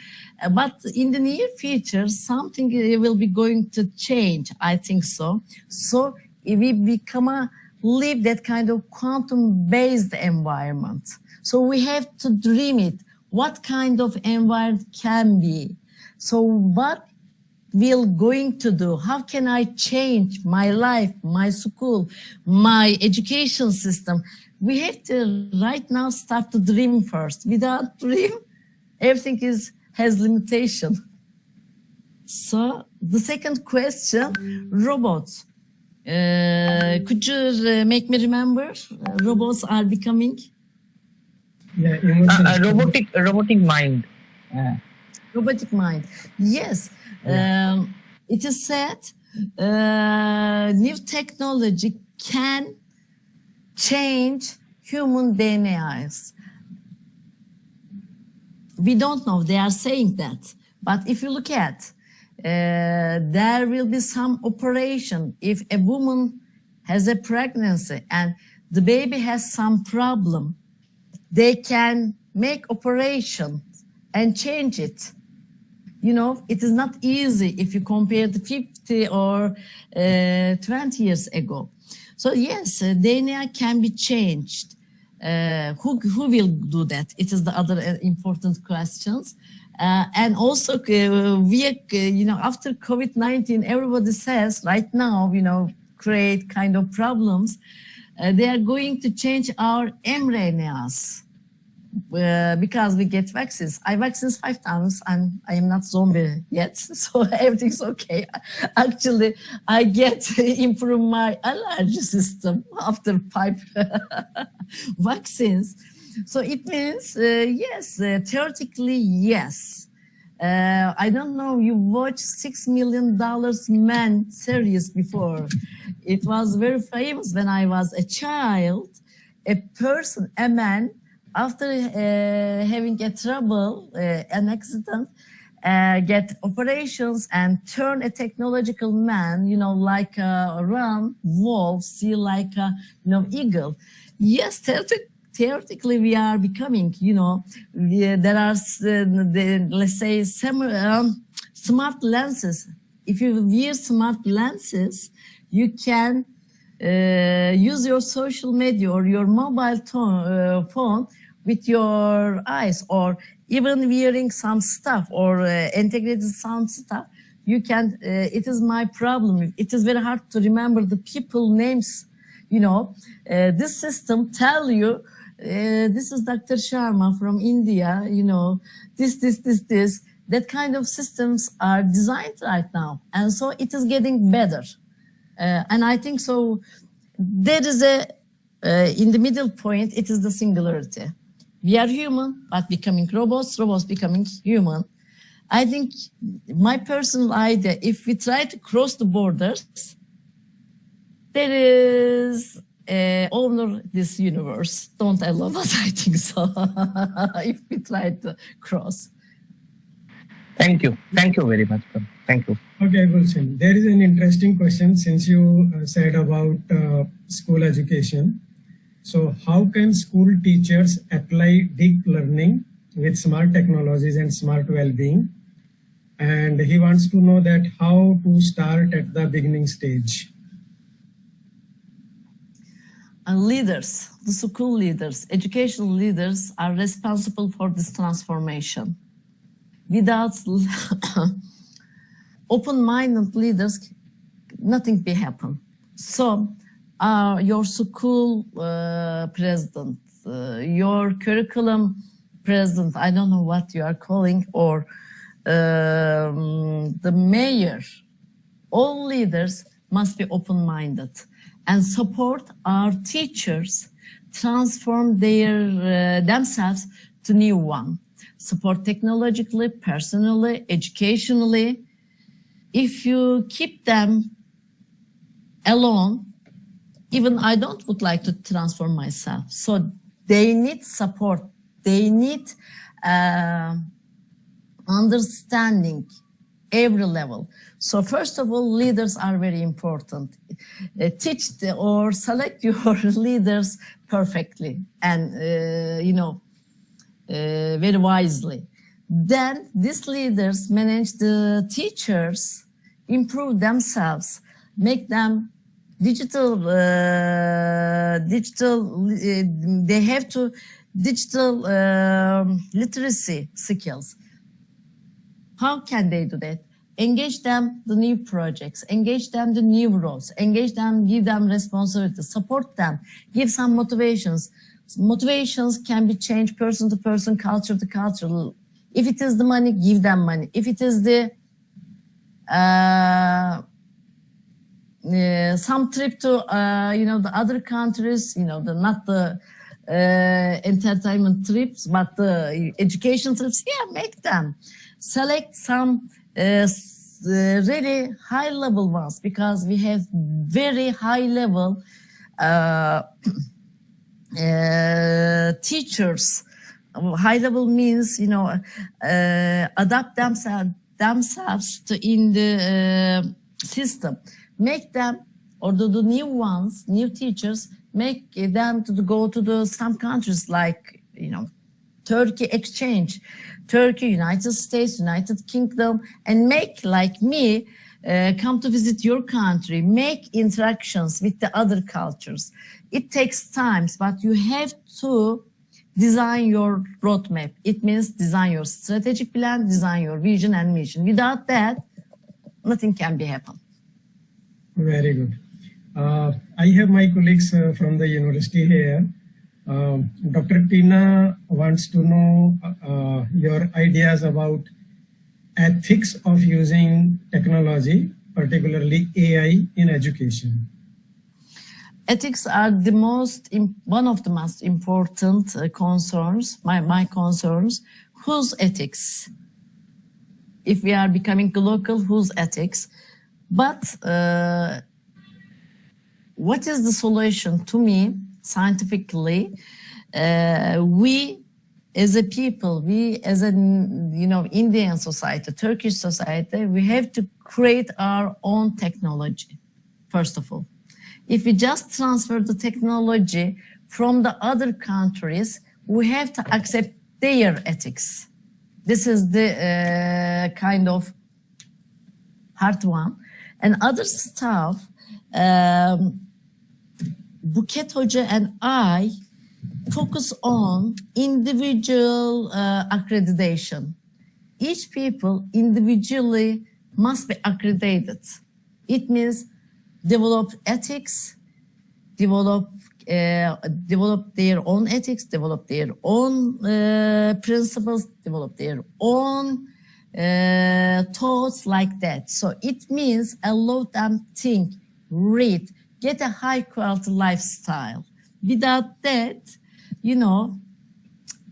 But in the near future, something will be going to change. I think so. So we live that kind of quantum-based environment. So we have to dream it. What kind of environment can be? So what will going to do? How can I change my life, my school, my education system? We have to right now start to dream first. Without dream, everything has limitation. So the second question, robots. Could you make me remember? Robots are becoming? Yeah, robotic mind. Robotic mind. Yes. It is said new technology can change human DNAs. We don't know. They are saying that. But if you look at, there will be some operation. If a woman has a pregnancy and the baby has some problem, they can make operation and change it. You know, it is not easy if you compare the 50 or 20 years ago. So yes, DNA can be changed. Who will do that? It is the other important questions. And also, after COVID-19, everybody says right now, create kind of problems. They are going to change our mRNAs. Because we get vaccines. I vaccinated 5 times and I am not zombie yet, so everything's okay. Actually, I get improve my allergy system after 5 vaccines. So it means, yes, theoretically, yes. I don't know, you watched $6 Million Man series before. It was very famous when I was a child. A man, after having a trouble, an accident, get operations and turn a technological man, like a ram, wolf, see like a, eagle. Yes, theoretically we are becoming, there are, let's say, smart lenses. If you wear smart lenses, you can use your social media or your mobile phone with your eyes, or even wearing some stuff or integrated some stuff. You can, it is my problem. It is very hard to remember the people names. This system tell you, this is Dr. Sharma from India, this. That kind of systems are designed right now. And so it is getting better. And I think so there is in the middle point, it is the singularity. We are human, but becoming robots, robots becoming human. I think my personal idea, if we try to cross the borders, there is owner this universe. Don't allow us, I think so, if we try to cross. Thank you. Thank you very much. Thank you. Okay, Gulsun. There is an interesting question since you said about school education. So how can school teachers apply deep learning with smart technologies and smart well-being? And he wants to know that how to start at the beginning stage. Leaders, the school leaders, educational leaders are responsible for this transformation. Without open-minded leaders, nothing will happen. So your school president, your curriculum president, I don't know what you are calling, or the mayor, all leaders must be open-minded and support our teachers transform themselves to new one. Support technologically, personally, educationally. If you keep them alone, even I would like to transform myself. So they need support. They need understanding every level. So first of all, leaders are very important. Teach or select your leaders perfectly and, very wisely. Then these leaders manage the teachers, improve themselves, make them digital, they have to digital literacy skills. How can they do that? Engage them the new projects, engage them the new roles, engage them, give them responsibilities, support them, give some motivations. Motivations can be changed person to person, culture to culture. If it is the money, give them money. If it is the some trip to the other countries, not the entertainment trips, but the education trips, yeah, make them. Select some really high level ones, because we have very high level teachers. High level means adapt themselves to in the system. Make them, or the new ones, new teachers, make them to go to some countries like Turkey exchange, Turkey, United States, United Kingdom, and make like me come to visit your country, make interactions with the other cultures. It takes time, but you have to design your roadmap. It means design your strategic plan, design your vision and mission. Without that, nothing can be happen. Very good. I have my colleagues from the university here. Dr. Tina wants to know your ideas about ethics of using technology, particularly AI, in education. Ethics are one of the most important concerns, my concerns. Whose ethics? If we are becoming local, whose ethics? But what is the solution? To me, scientifically, we as a people, we as an Indian society, Turkish society, we have to create our own technology, first of all. If we just transfer the technology from the other countries, we have to accept their ethics. This is the kind of hard one. And other stuff, Buket Hoca and I focus on individual accreditation. Each people individually must be accredited. It means develop ethics, develop their own ethics, develop their own principles, develop their own thoughts like that. So it means allow them think, read, get a high quality lifestyle. Without that,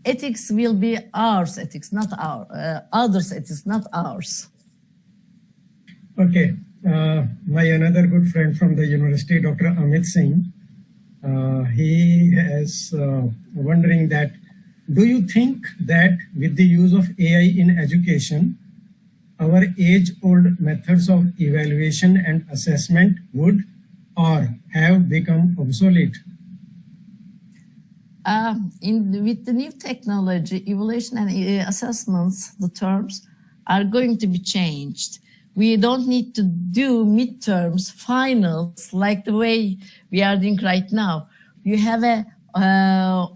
ethics will be ours ethics, not our others' ethics, not ours. Okay. My another good friend from the university, Dr. Amit Singh, he is wondering that, do you think that with the use of AI in education, our age-old methods of evaluation and assessment would or have become obsolete? With the new technology, evaluation and assessments, the terms are going to be changed. We don't need to do midterms, finals, like the way we are doing right now. You have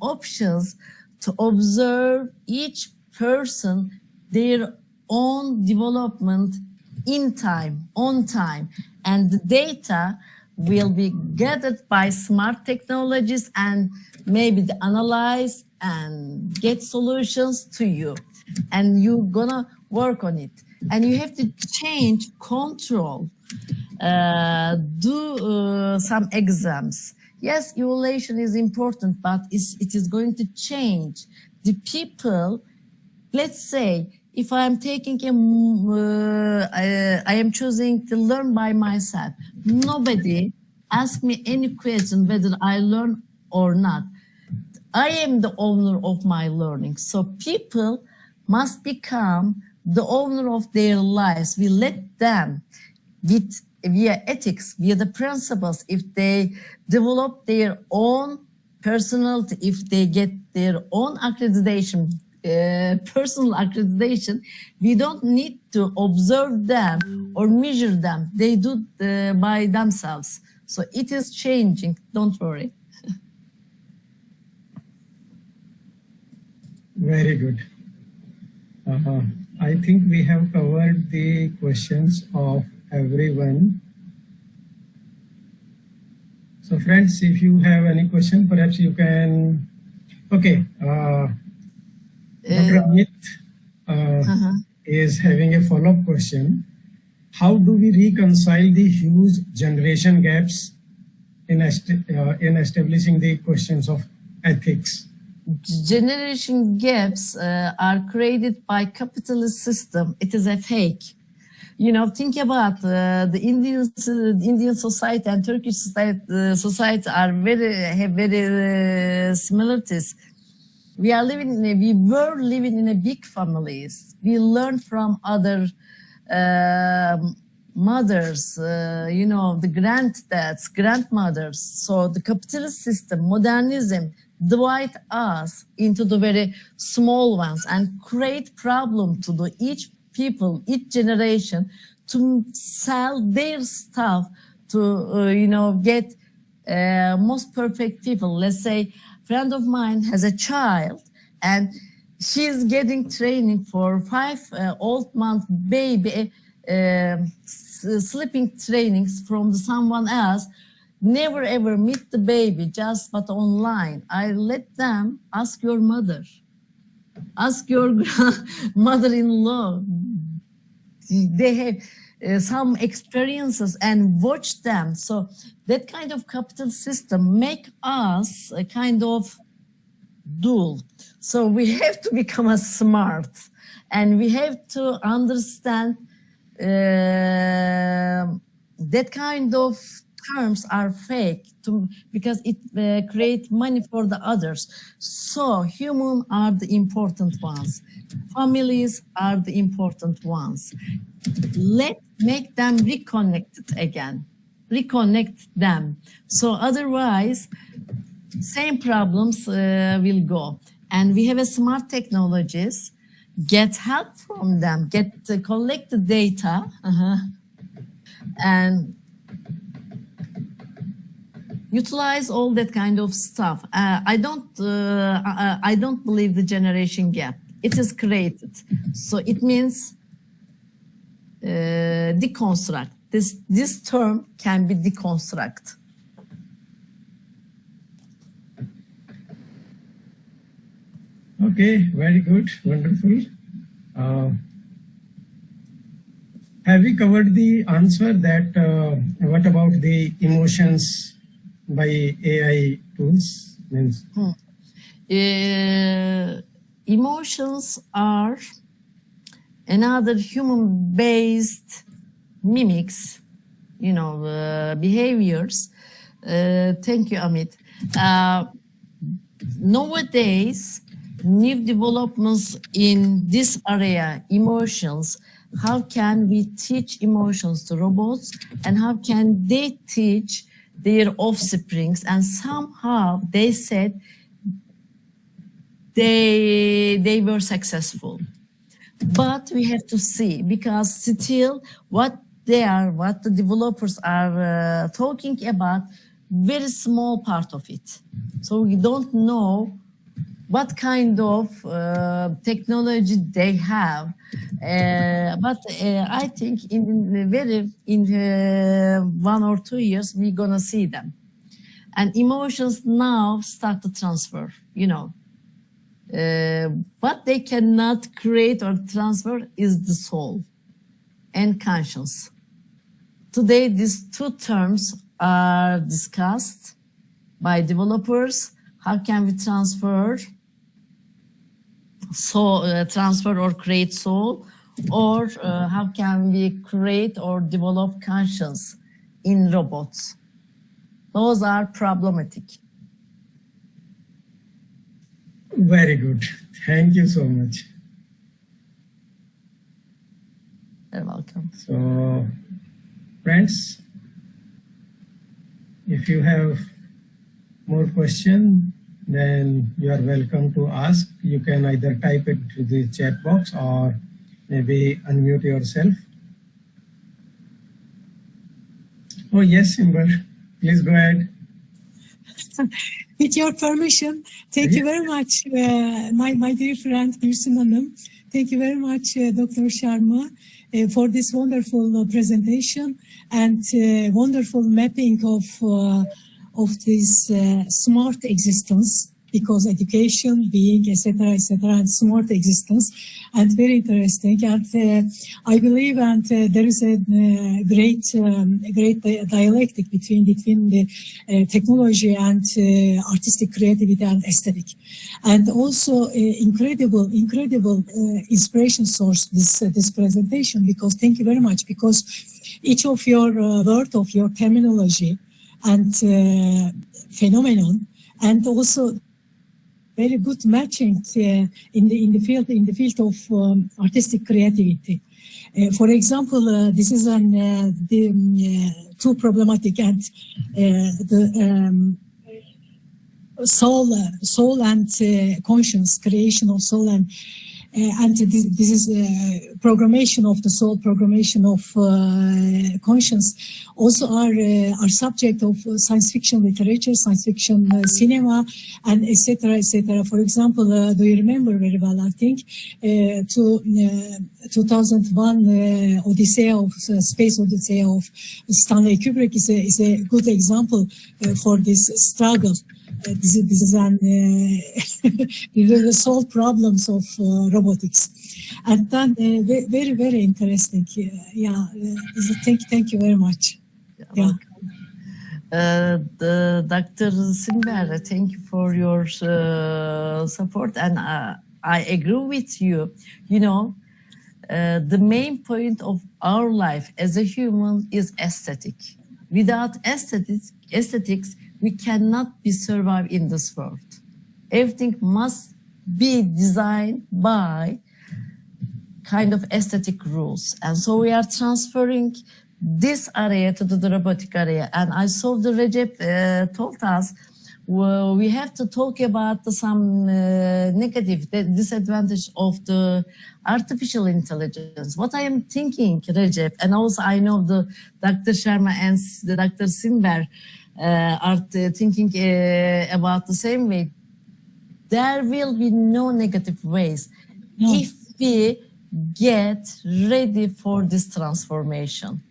options to observe each person, their own development in time, on time, and the data will be gathered by smart technologies and maybe analyze and get solutions to you. And you're gonna work on it. And you have to change, control, do some exams. Yes, evaluation is important, but it is going to change. The people, let's say, if I am taking I am choosing to learn by myself. Nobody asks me any question whether I learn or not. I am the owner of my learning. So people must become the owner of their lives. We let them, via ethics, via the principles, if they develop their own personality, if they get their own accreditation, personal accreditation, we don't need to observe them or measure them. They do by themselves. So it is changing, don't worry. Very good. I think we have covered the questions of everyone. So friends, if you have any question, perhaps you can. Okay, Dr. Amit is having a follow-up question. How do we reconcile the huge generation gaps in establishing the questions of ethics? Generation gaps are created by capitalist system. It is a fake. You know, think about the Indian society and Turkish society are have very similarities. We were living in a big families. We learned from other mothers, you know, the granddads, grandmothers. So the capitalist system, modernism, divide us into the very small ones and create problem to the each people, each generation to sell their stuff to, you know, get most perfect people. Let's say a friend of mine has a child and she's getting training for 5-month baby, sleeping trainings from someone else. Never ever meet the baby, just but online. I let them ask your mother, ask your mother-in-law. They have some experiences and watch them. So that kind of capital system make us a kind of dull. So we have to become a smart, and we have to understand that kind of terms are fake because it creates money for the others. So humans are the important ones. Families are the important ones. Let's make them reconnected again. Reconnect them. So otherwise, same problems will go. And we have a smart technologies. Get help from them. Collect the data. And utilize all that kind of stuff. I don't believe the generation gap. It is created, so it means deconstruct. This term can be deconstruct. Okay, very good, wonderful. Have we covered the answer that what about the emotions by AI tools? Means emotions are another human-based mimics, you know, behaviors. Thank you, Amit. Nowadays, new developments in this area, emotions. How can we teach emotions to robots, and how can they teach their offsprings? And somehow they said they were successful. But we have to see, because still what the developers are talking about, very small part of it. So we don't know what kind of technology they have. But I think in 1 or 2 years, we're gonna see them. And emotions now start to transfer, you know. What they cannot create or transfer is the soul and conscience. Today, these two terms are discussed by developers. How can we transfer transfer or create soul, or how can we create or develop conscience in robots? Those are problematic. very good. Thank you so much. You're welcome. So, friends, if you have more questions, then you are welcome to ask. You can either type it to the chat box or maybe unmute yourself. Oh yes, Imber, please go ahead. With your permission, thank you very much, my dear friend Gülsun Hanım. Thank you very much, Dr. Sharma, for this wonderful presentation and wonderful mapping of this smart existence, because education, being, etc., and smart existence, and very interesting. And I believe, and there is a great dialectic between the technology and artistic creativity and aesthetic, and also incredible inspiration source this presentation. Because thank you very much, because each of your word of your terminology and phenomenon, and also very good matching in the field of artistic creativity. For example, this is too problematic, and the soul and conscience, creation of soul, and this is programmation of the soul, programmation of conscience, also are subject of science fiction literature, science fiction cinema, and etc. For example, do you remember very well? I think 2001 Odyssey of Space Odyssey of Stanley Kubrick is a good example for this struggle. This is the solve problems of robotics, and then very interesting. Thank you very much. Yeah. Dr. Simber, thank you for your support, and I agree with you. You know, the main point of our life as a human is aesthetic. Without aesthetics, we cannot be survive in this world. Everything must be designed by kind of aesthetic rules. And so we are transferring this area to the robotic area. And I saw the Recep told us, well, we have to talk about some negative disadvantage of the artificial intelligence. What I am thinking, Recep, and also I know the Dr. Sharma and the Dr. Simber are thinking about the same way. There will be no negative ways if we get ready for this transformation.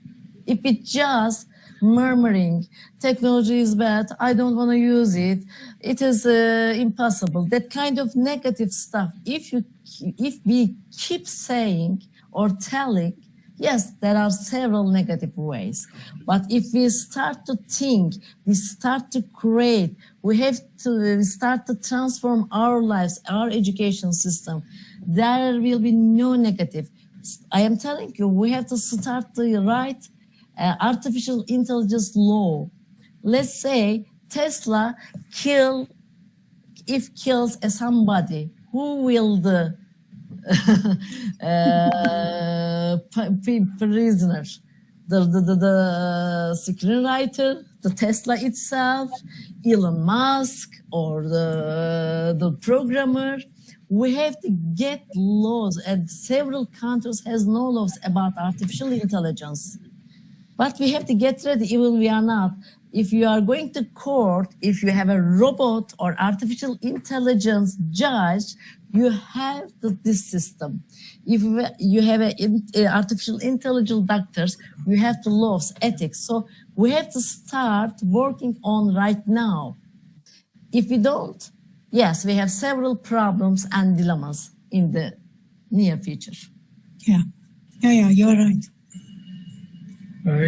If we just murmuring, technology is bad, I don't want to use it, it is impossible, that kind of negative stuff, if we keep saying or telling, yes, there are several negative ways. But if we start to think, we start to create, we have to start to transform our lives, our education system, there will be no negative. I am telling you, we have to start to write artificial intelligence law. Let's say Tesla kills somebody, who will the prisoner, the screenwriter, the Tesla itself, Elon Musk, or the programmer? We have to get laws, and several countries has no laws about artificial intelligence. But we have to get ready, even we are not. If you are going to court, if you have a robot or artificial intelligence judge, you have this system. If you have artificial intelligence doctors, you have the laws, ethics. So we have to start working on right now. If we don't, yes, we have several problems and dilemmas in the near future. Yeah, you're right.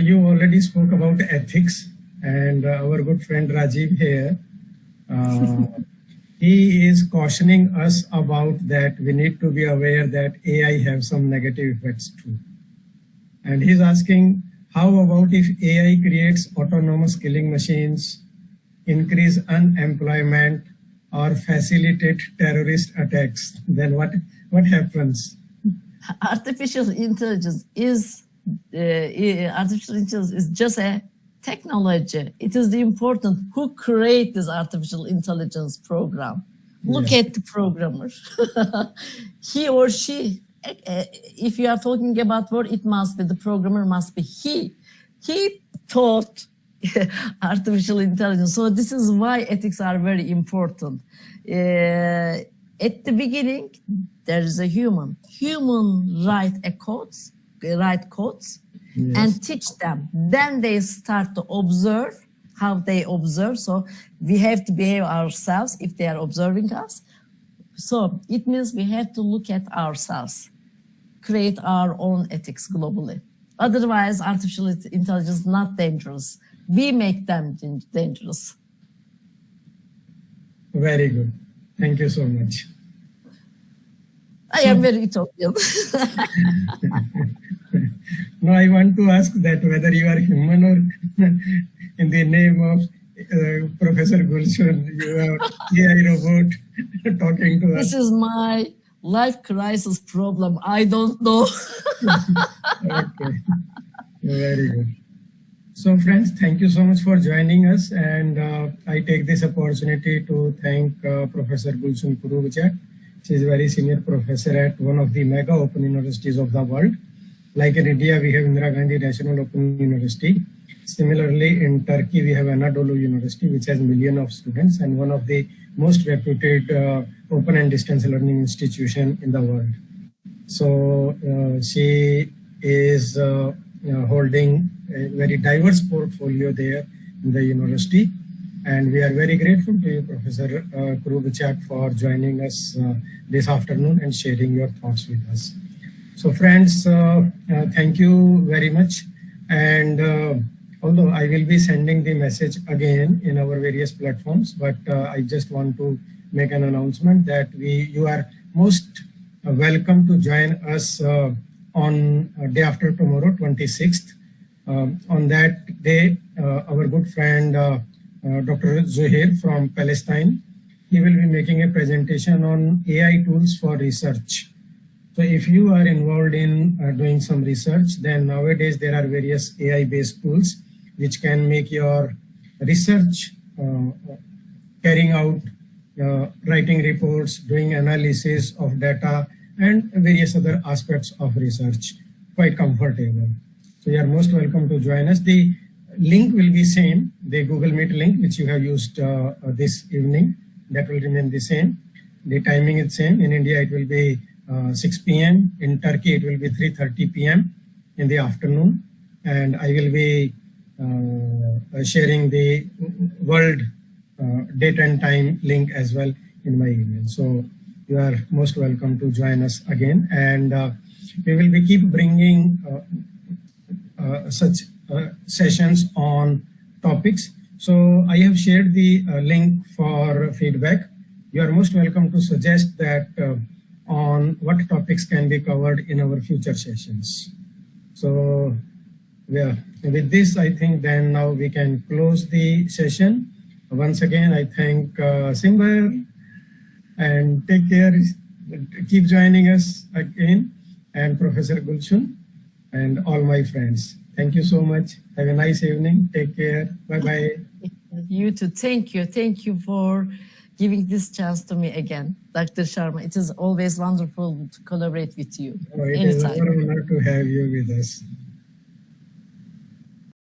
You already spoke about ethics, and our good friend Rajiv here, he is cautioning us about that we need to be aware that AI have some negative effects too. And he's asking, how about if AI creates autonomous killing machines, increase unemployment, or facilitate terrorist attacks? Then what happens? Artificial intelligence is just a technology. It is the important who create this artificial intelligence program. Look at the programmer. He or she, if you are talking about word, it must be the programmer, must be he. He taught artificial intelligence. So this is why ethics are very important. At the beginning, there is a human. Human write codes, and teach them. Then they start to observe how they observe. So we have to behave ourselves if they are observing us. So it means we have to look at ourselves, create our own ethics globally. Otherwise, artificial intelligence is not dangerous. We make them dangerous. Very good. Thank you so much. I am very utopian. No, I want to ask that whether you are human or in the name of Professor Gulsun, you are AI robot talking to us. This is my life crisis problem. I don't know. Okay, very good. So friends, thank you so much for joining us. And I take this opportunity to thank Professor Gulsun Kurubacak. She is a very senior professor at one of the mega open universities of the world. Like in India, we have Indira Gandhi National Open University. Similarly, in Turkey, we have Anadolu University, which has millions of students and one of the most reputed open and distance learning institution in the world. So she is holding a very diverse portfolio there in the university. And we are very grateful to you, Professor Kurubacak, for joining us this afternoon and sharing your thoughts with us. So friends, thank you very much. And although I will be sending the message again in our various platforms, but I just want to make an announcement that you are most welcome to join us on day after tomorrow, 26th. On that day, our good friend, Dr. Zuhair from Palestine, he will be making a presentation on AI tools for research. So if you are involved in doing some research, then nowadays there are various AI-based tools which can make your research, carrying out, writing reports, doing analysis of data, and various other aspects of research quite comfortable. So you are most welcome to join us. The link will be same, the Google Meet link which you have used this evening, that will remain the same. The timing is same. In India it will be 6 p.m. In Turkey it will be 3:30 p.m. in the afternoon. And I will be sharing the world date and time link as well in my email. So you are most welcome to join us again. And we will be keep bringing such sessions on topics. So I have shared the link for feedback. You are most welcome to suggest that on what topics can be covered in our future sessions. So yeah, with this, I think then now we can close the session. Once again, I thank Simbar, and take care. Keep joining us again, and Professor Gulsun and all my friends. Thank you so much. Have a nice evening. Take care. Bye-bye. You too. Thank you. Thank you for giving this chance to me again, Dr. Sharma. It is always wonderful to collaborate with you. It is Anytime. an honor to have you with us.